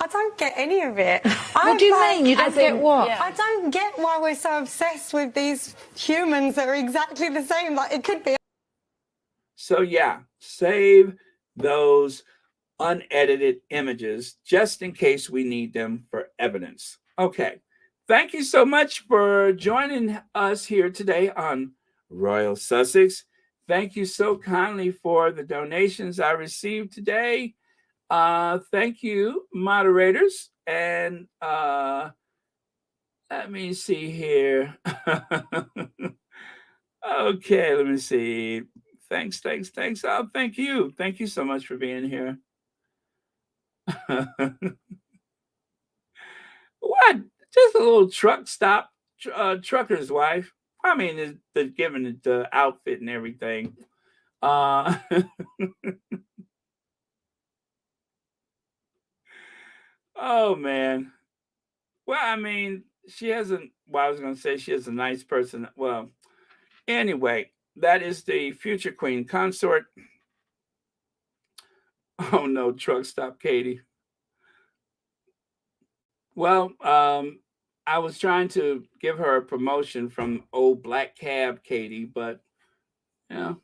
I don't get any of it. What do you mean? You don't get what? I don't get why we're so obsessed with these humans that are exactly the same. Like, it could be. So yeah, save those unedited images just in case we need them for evidence. Okay. Thank you so much for joining us here today on Royal Sussex. Thank you so kindly for the donations I received today. Thank you, moderators. And let me see here. Okay, let me see. Thanks. Oh, thank you. Thank you so much for being here. What? Just a little truck stop, trucker's wife. I mean, they're giving it the outfit and everything. Oh man. Well, I mean, she hasn't. Well, I was going to say she is a nice person. Well, anyway, that is the future queen consort. Oh no, truck stop, Katie. Well, I was trying to give her a promotion from old black cab Katie, but yeah.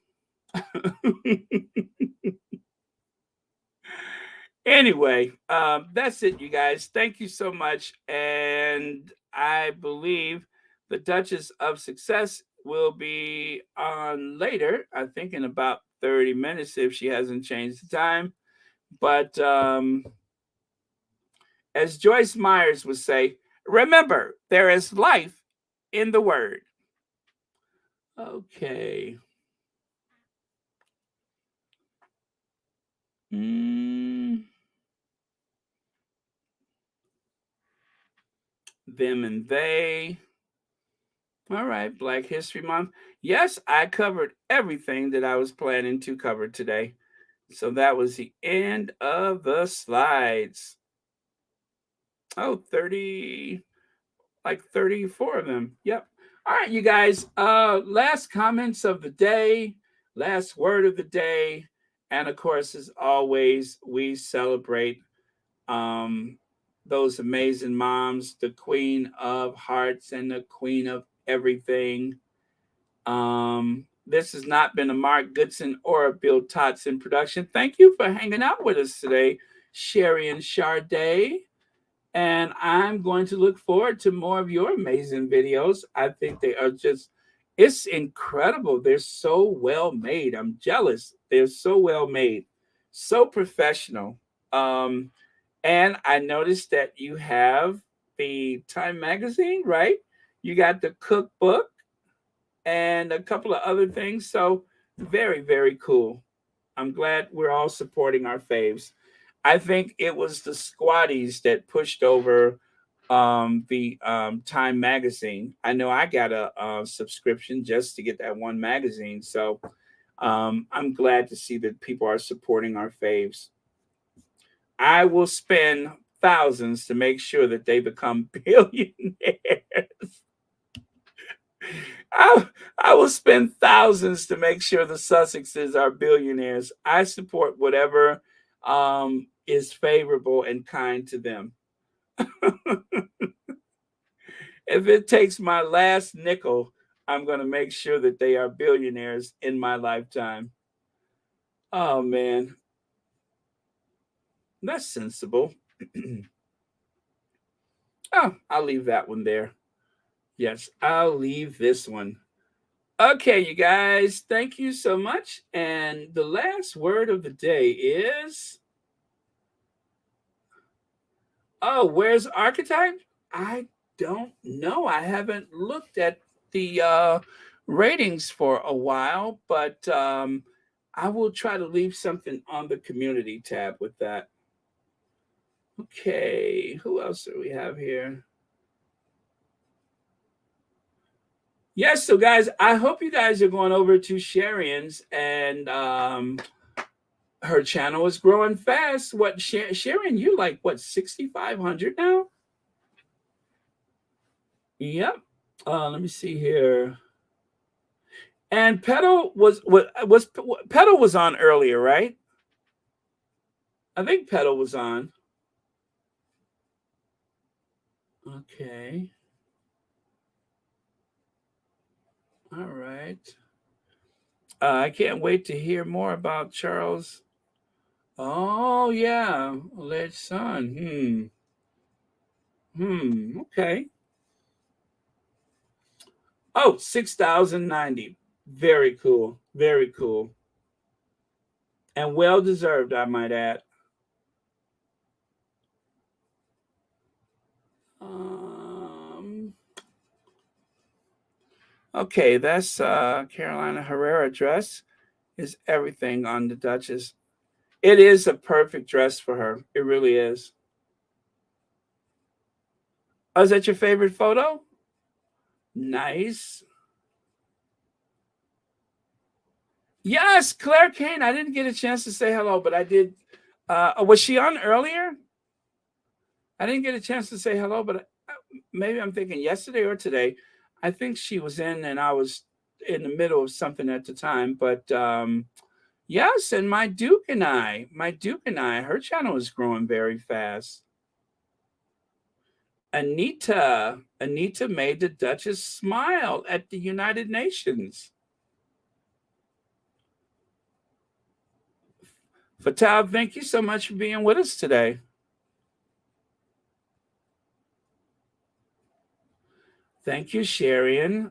Anyway, that's it, you guys. Thank you so much. And I believe the Duchess of Success will be on later, I think in about 30 minutes if she hasn't changed the time. But as Joyce Myers would say, remember, there is life in the word. Okay. Them and they. All right, Black History Month. Yes, I covered everything that I was planning to cover today. So that was the end of the slides. Oh, 30, like 34 of them. Yep. All right, you guys. Last comments of the day, last word of the day. And of course, as always, we celebrate those amazing moms, the Queen of Hearts and the Queen of Everything. This has not been a Mark Goodson or a Bill Totson production. Thank you for hanging out with us today, Sherry and Sade. And I'm going to look forward to more of your amazing videos. I think they are just, it's incredible. They're so well made. I'm jealous. They're so well made, so professional. And I noticed that you have the Time magazine, right? You got the cookbook and a couple of other things. So very, very cool. I'm glad we're all supporting our faves. I think it was the squatties that pushed over the Time magazine. I know I got a subscription just to get that one magazine. So I'm glad to see that people are supporting our faves. I will spend thousands to make sure that they become billionaires. I will spend thousands to make sure the Sussexes are billionaires. I support whatever is favorable and kind to them. If it takes my last nickel, I'm going to make sure that they are billionaires in my lifetime. Oh, man. That's sensible. Oh, I'll leave that one there. Yes, I'll leave this one. Okay, you guys, thank you so much. And the last word of the day is, oh, where's Archetype? I don't know. I haven't looked at the ratings for a while, but I will try to leave something on the community tab with that. Okay, who else do we have here? Yes, so guys, I hope you guys are going over to Sharian's, and her channel is growing fast. What, Sharian, you like, what, 6,500 now? Yep. Let me see here. And Petal was Petal was on earlier, right? I think Petal was on. Okay. All right. I can't wait to hear more about Charles. Oh, yeah. Alleged son. Okay. Oh, 6,090. Very cool. Very cool. And well deserved, I might add. Okay, that's Carolina Herrera dress. Is everything on the Duchess. It is a perfect dress for her. It really is. Oh, is that your favorite photo? Nice. Yes, Claire Kane. I didn't get a chance to say hello, but I did. Was she on earlier? I didn't get a chance to say hello, but maybe I'm thinking yesterday or today. I think she was in, and I was in the middle of something at the time. But yes, and my Duke and I, her channel is growing very fast. Anita made the Duchess smile at the United Nations. Fatal, thank you so much for being with us today. Thank you, Sharian.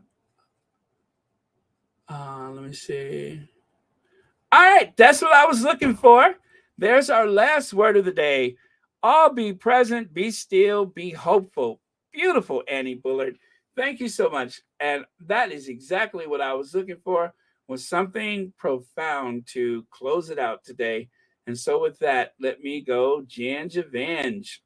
Let me see. All right, that's what I was looking for. There's our last word of the day. All be present, be still, be hopeful. Beautiful, Annie Bullard. Thank you so much. And that is exactly what I was looking for, was something profound to close it out today. And so with that, let me go Ginge Avenge.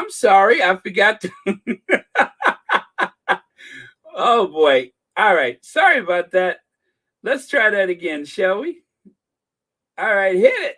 I'm sorry, I forgot to. Oh boy. All right. Sorry about that. Let's try that again, shall we? All right, hit it.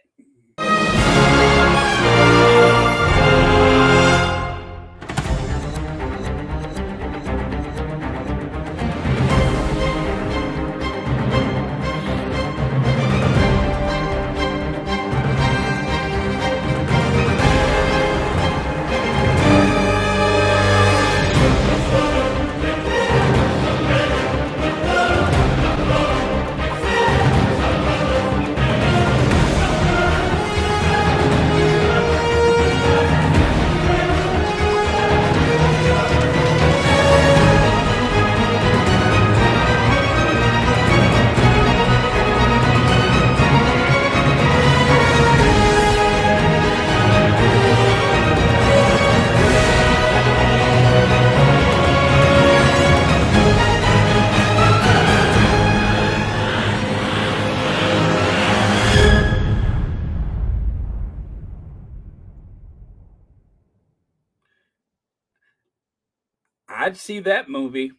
I'd see that movie.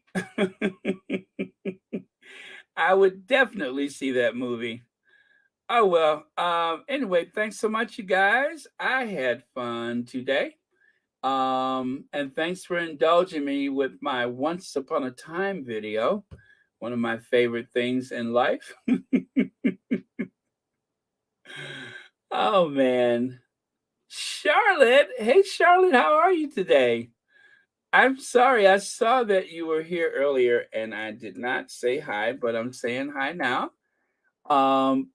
I would definitely see that movie. Oh well. Anyway, thanks so much, you guys. I had fun today. And thanks for indulging me with my Once Upon a Time video. One of my favorite things in life. Oh man. Charlotte. Hey Charlotte, how are you today? I'm sorry, I saw that you were here earlier and I did not say hi, but I'm saying hi now. Um,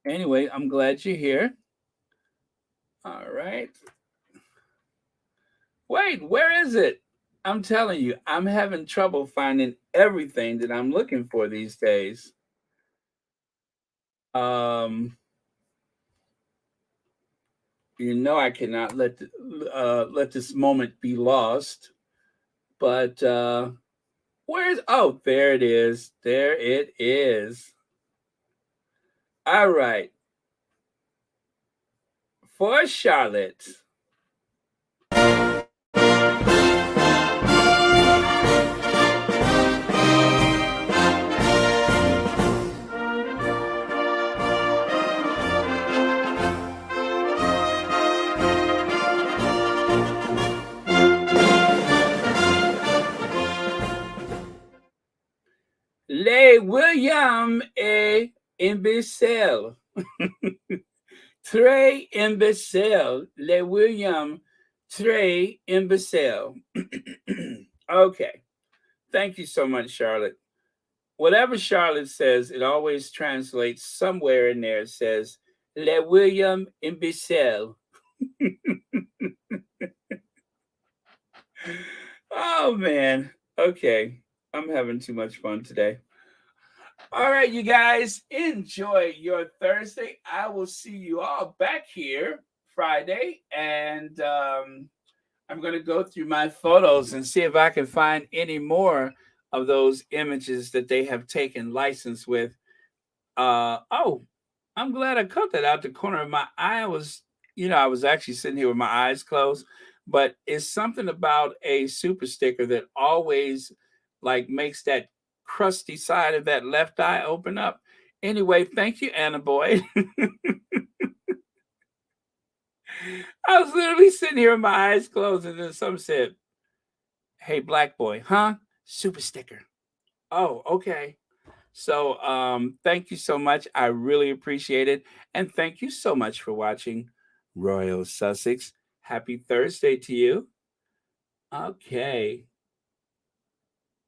anyway, I'm glad you're here. All right. Wait, where is it? I'm telling you, I'm having trouble finding everything that I'm looking for these days. I cannot let this moment be lost. But where's oh, there it is. There it is. All right. For Charlotte. Le William et imbécile. Très imbécile. Le William très imbécile. Okay. Thank you so much, Charlotte. Whatever Charlotte says, it always translates somewhere in there. It says, Le William imbécile. Oh, man. Okay. I'm having too much fun today. All right, you guys, enjoy your Thursday. I will see you all back here Friday, and I'm going to go through my photos and see if I can find any more of those images that they have taken license with. Oh, I'm glad I caught that out the corner of my eye. I was actually sitting here with my eyes closed, but it's something about a super sticker that always like makes that crusty side of that left eye open up. Anyway, thank you, Anna Boy. I was literally sitting here with my eyes closed, and then some said, "Hey, black boy, huh? Super sticker." Oh, okay. So thank you so much. I really appreciate it. And thank you so much for watching Royal Sussex. Happy Thursday to you. Okay.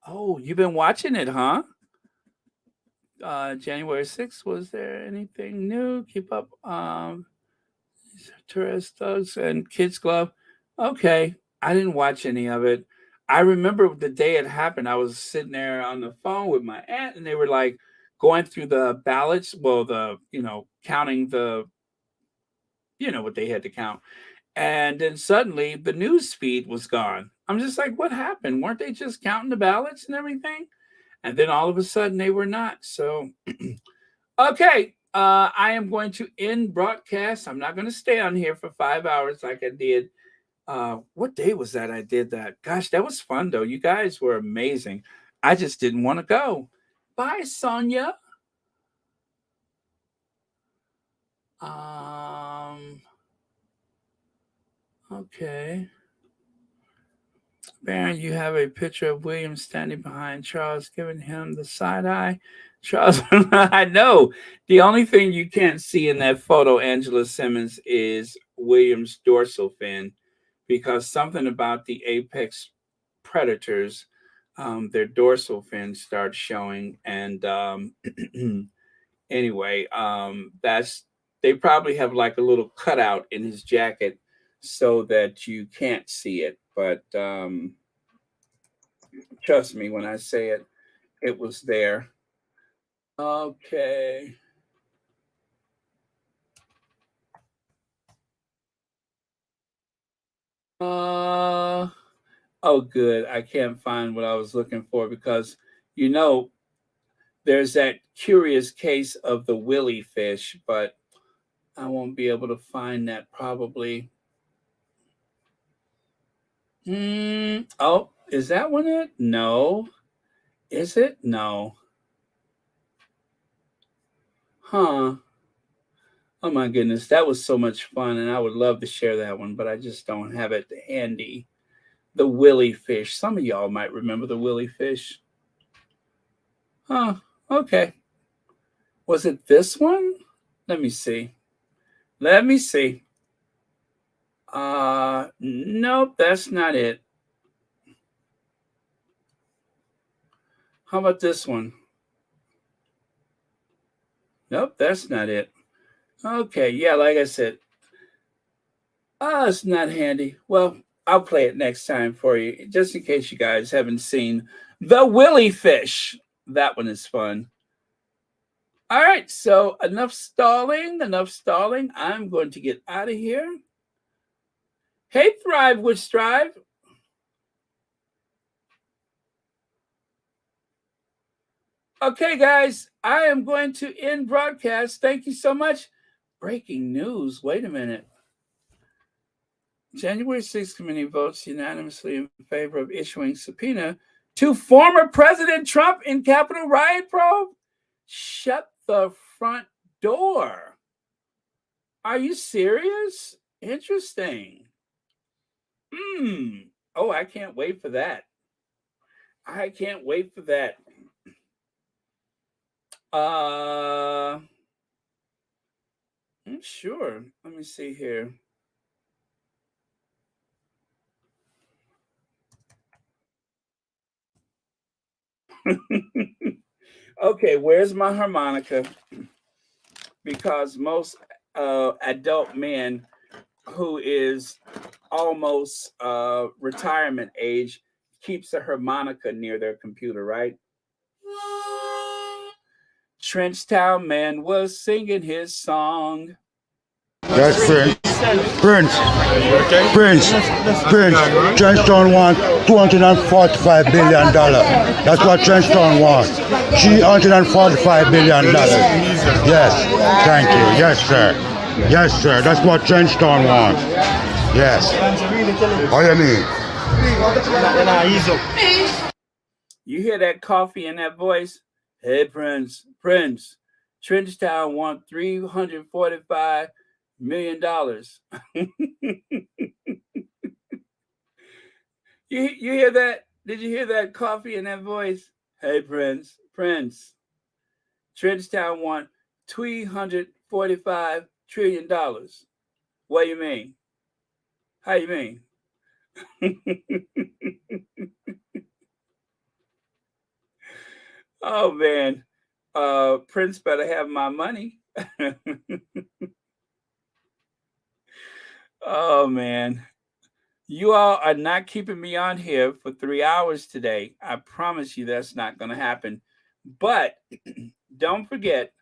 Oh, you've been watching it, huh? January 6th, was there anything new? Keep up. Tourist Thugs and Kids Club. Okay. I didn't watch any of it. I remember the day it happened. I was sitting there on the phone with my aunt, and they were like going through the ballots. Well, counting what they had to count. And then suddenly the news feed was gone. I'm just like, what happened? Weren't they just counting the ballots and everything? And then all of a sudden they were not. So, okay. I am going to end broadcast. I'm not going to stay on here for 5 hours like I did What day was that I did that? Gosh, that was fun though. You guys were amazing. I just didn't want to go. Bye, Sonia. Okay. Baron, you have a picture of William standing behind Charles, giving him the side eye. Charles, I know. The only thing you can't see in that photo, Angela Simmons, is William's dorsal fin, because something about the apex predators, their dorsal fins start showing. And anyway, that's they probably have like a little cutout in his jacket so that you can't see it. But trust me when I say it, it was there. Okay. Oh, good. I can't find what I was looking for because, you know, there's that curious case of the willy fish, but I won't be able to find that probably. Oh, is that one it? No. Is it? No. Huh. Oh my goodness, that was so much fun, and I would love to share that one, but I just don't have it handy. The willy fish. Some of y'all might remember the willy fish. Huh. Okay. Was it this one? Let me see. Let me see. Nope, that's not it. How about this one? Nope, that's not it. Okay, yeah, like I said, it's not handy. Well, I'll play it next time for you, just in case you guys haven't seen the Willy Fish. That one is fun. All right, so enough stalling, enough stalling. I'm going to get out of here. Hey, Thrive with Strive. Okay, guys, I am going to end broadcast. Thank you so much. Breaking news. Wait a minute. January 6th committee votes unanimously in favor of issuing subpoena to former President Trump in Capitol riot probe. Shut the front door. Are you serious? Interesting. Oh, I can't wait for that. I can't wait for that. Sure. Let me see here. Okay, where's my harmonica? Because most adult men who is almost retirement age keeps a harmonica near their computer, right? Trenchtown Man was singing his song. That's Prince. Trenchtown wants $245 billion. That's what Trenchtown wants. $345 billion. Yes, thank you. Yes, sir. Yes, sir. That's what Trenchtown wants. Yes. What do you mean? You hear that coffee in that voice? Hey, Prince. Trenchtown wants $345 million. You hear that? Did you hear that coffee in that voice? Hey, Prince. Trenchtown wants $345 trillion. What do you mean? How you mean? Oh man, Prince better have my money. Oh man, you all are not keeping me on here for 3 hours today. I promise you that's not going to happen. But don't forget,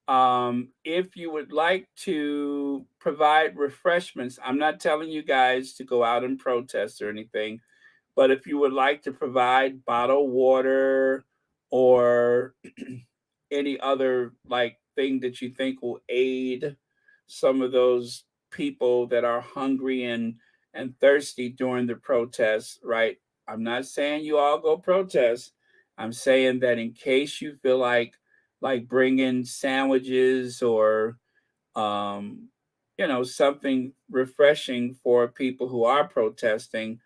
if you would like to provide refreshments, I'm not telling you guys to go out and protest or anything, but if you would like to provide bottled water or any other like thing that you think will aid some of those people that are hungry and and thirsty during the protests, right? I'm not saying you all go protest. I'm saying that in case you feel like bringing sandwiches or something refreshing for people who are protesting,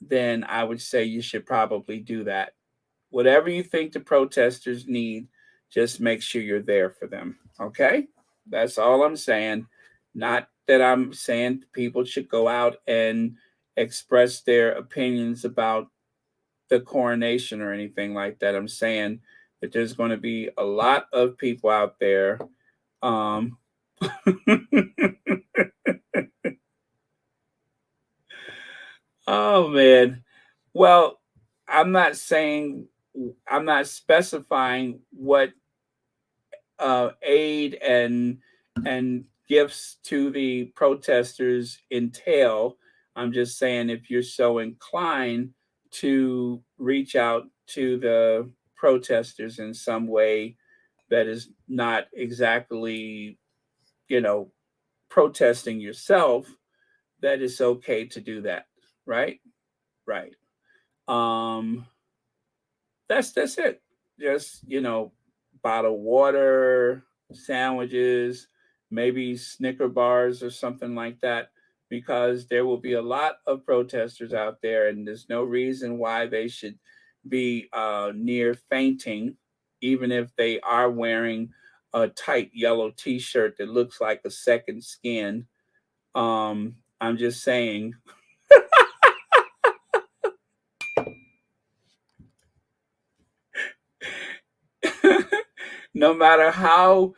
then I would say you should probably do that. Whatever you think the protesters need, just make sure you're there for them. Okay? That's all I'm saying. Not that I'm saying people should go out and express their opinions about the coronation or anything like that. I'm saying that there's going to be a lot of people out there. Oh man. Well, I'm not specifying what aid and gifts to the protesters entail. I'm just saying if you're so inclined to reach out to the protesters in some way that is not exactly, protesting yourself, that it's okay to do that, right? Right. Um, that's it. Just bottled water, sandwiches, maybe Snicker bars or something like that, because there will be a lot of protesters out there, and there's no reason why they should be near fainting, even if they are wearing a tight yellow T-shirt that looks like a second skin. I'm just saying. No matter how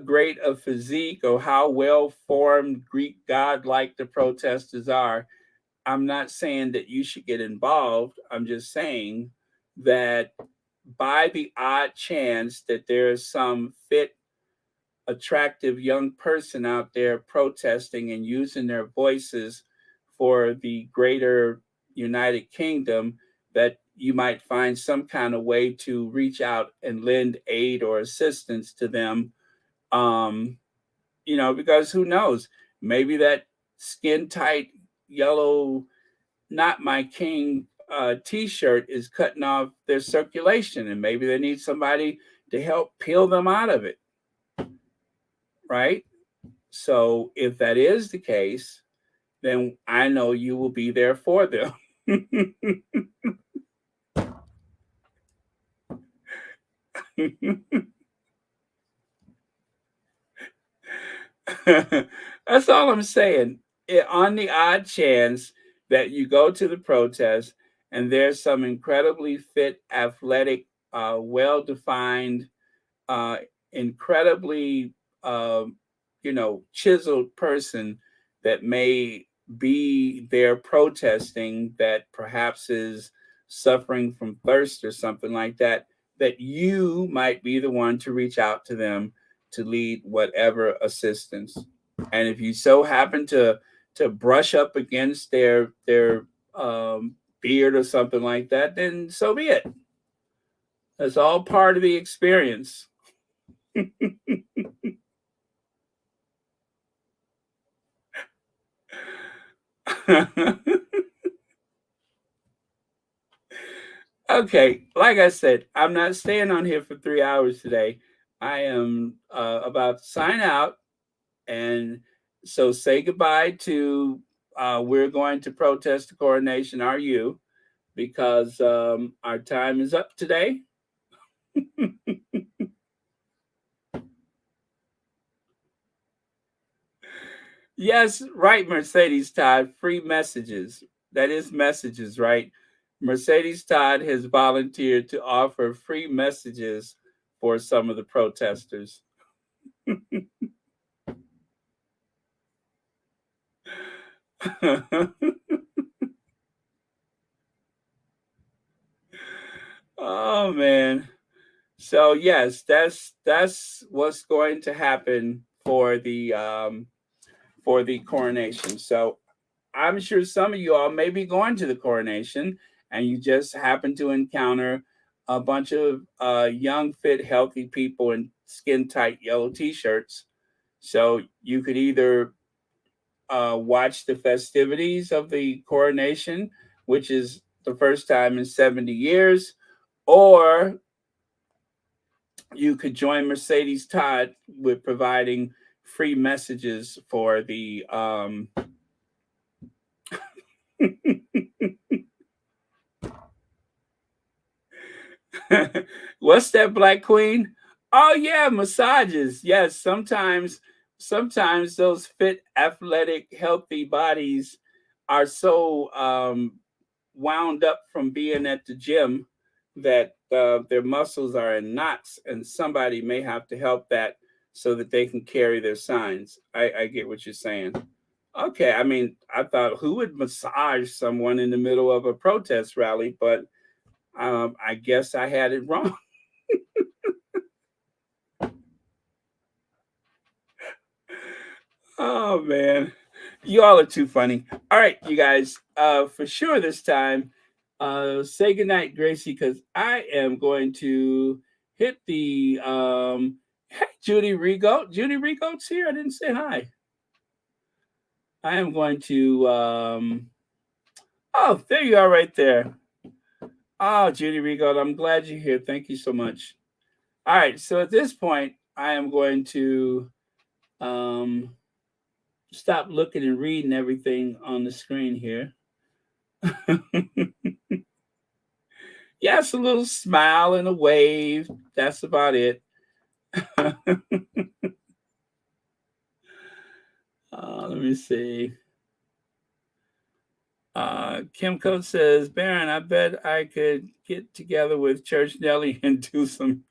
great a physique or how well formed Greek god like the protesters are, I'm not saying that you should get involved. I'm just saying that by the odd chance that there is some fit, attractive young person out there protesting and using their voices for the greater United Kingdom, that you might find some kind of way to reach out and lend aid or assistance to them. Because who knows? Maybe that skin tight yellow, not my king t-shirt is cutting off their circulation, and maybe they need somebody to help peel them out of it. Right? So if that is the case, then I know you will be there for them. That's all I'm saying. On the odd chance that you go to the protest and there's some incredibly fit, athletic, well-defined, uh, incredibly, chiseled person that may be there protesting, that perhaps is suffering from thirst or something like that, that you might be the one to reach out to them to lead whatever assistance. And if you so happen to brush up against their beard or something like that, then so be it. That's all part of the experience. Okay, like I said, I'm not staying on here for 3 hours today. I am about to sign out, and so say goodbye to. We're going to protest the coronation. Are you? Because our time is up today. Yes, right, Mercedes Todd. Free messages. That is messages, right? Mercedes Todd has volunteered to offer free messages for some of the protesters. Oh man. So yes, that's what's going to happen for the coronation. So I'm sure some of you all may be going to the coronation and you just happen to encounter a bunch of young, fit, healthy people in skin tight yellow t-shirts. So you could either watch the festivities of the coronation, which is the first time in 70 years, or you could join Mercedes Todd with providing free messages for the what's that, Black Queen? Oh yeah, massages. Yes, sometimes those fit, athletic, healthy bodies are so wound up from being at the gym that their muscles are in knots, and somebody may have to help that so that they can carry their signs. I get what you're saying. Okay, I mean, I thought, who would massage someone in the middle of a protest rally? But I guess I had it wrong. Oh man, you all are too funny. All right, you guys, for sure this time, say goodnight, Gracie, because I am going to hit the hey, Judy Rigo. Judy Rigo's here. I didn't say hi. I am going to oh, there you are right there. Oh, Judy Rigo, I'm glad you're here. Thank you so much. All right, so at this point, I am going to stop looking and reading everything on the screen here. Yes, a little smile and a wave. That's about it. Let me see. Kim Coates says, Baron, I bet I could get together with Church Nelly and do some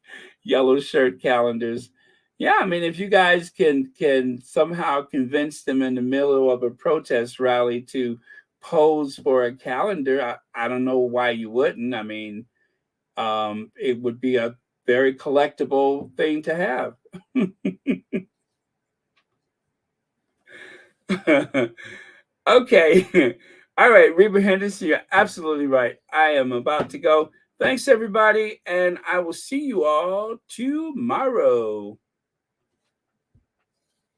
yellow shirt calendars. Yeah, I mean, if you guys can somehow convince them in the middle of a protest rally to pose for a calendar, I don't know why you wouldn't. I mean, it would be a very collectible thing to have. Okay. All right, Reba Henderson, you're absolutely right. I am about to go. Thanks, everybody, and I will see you all tomorrow.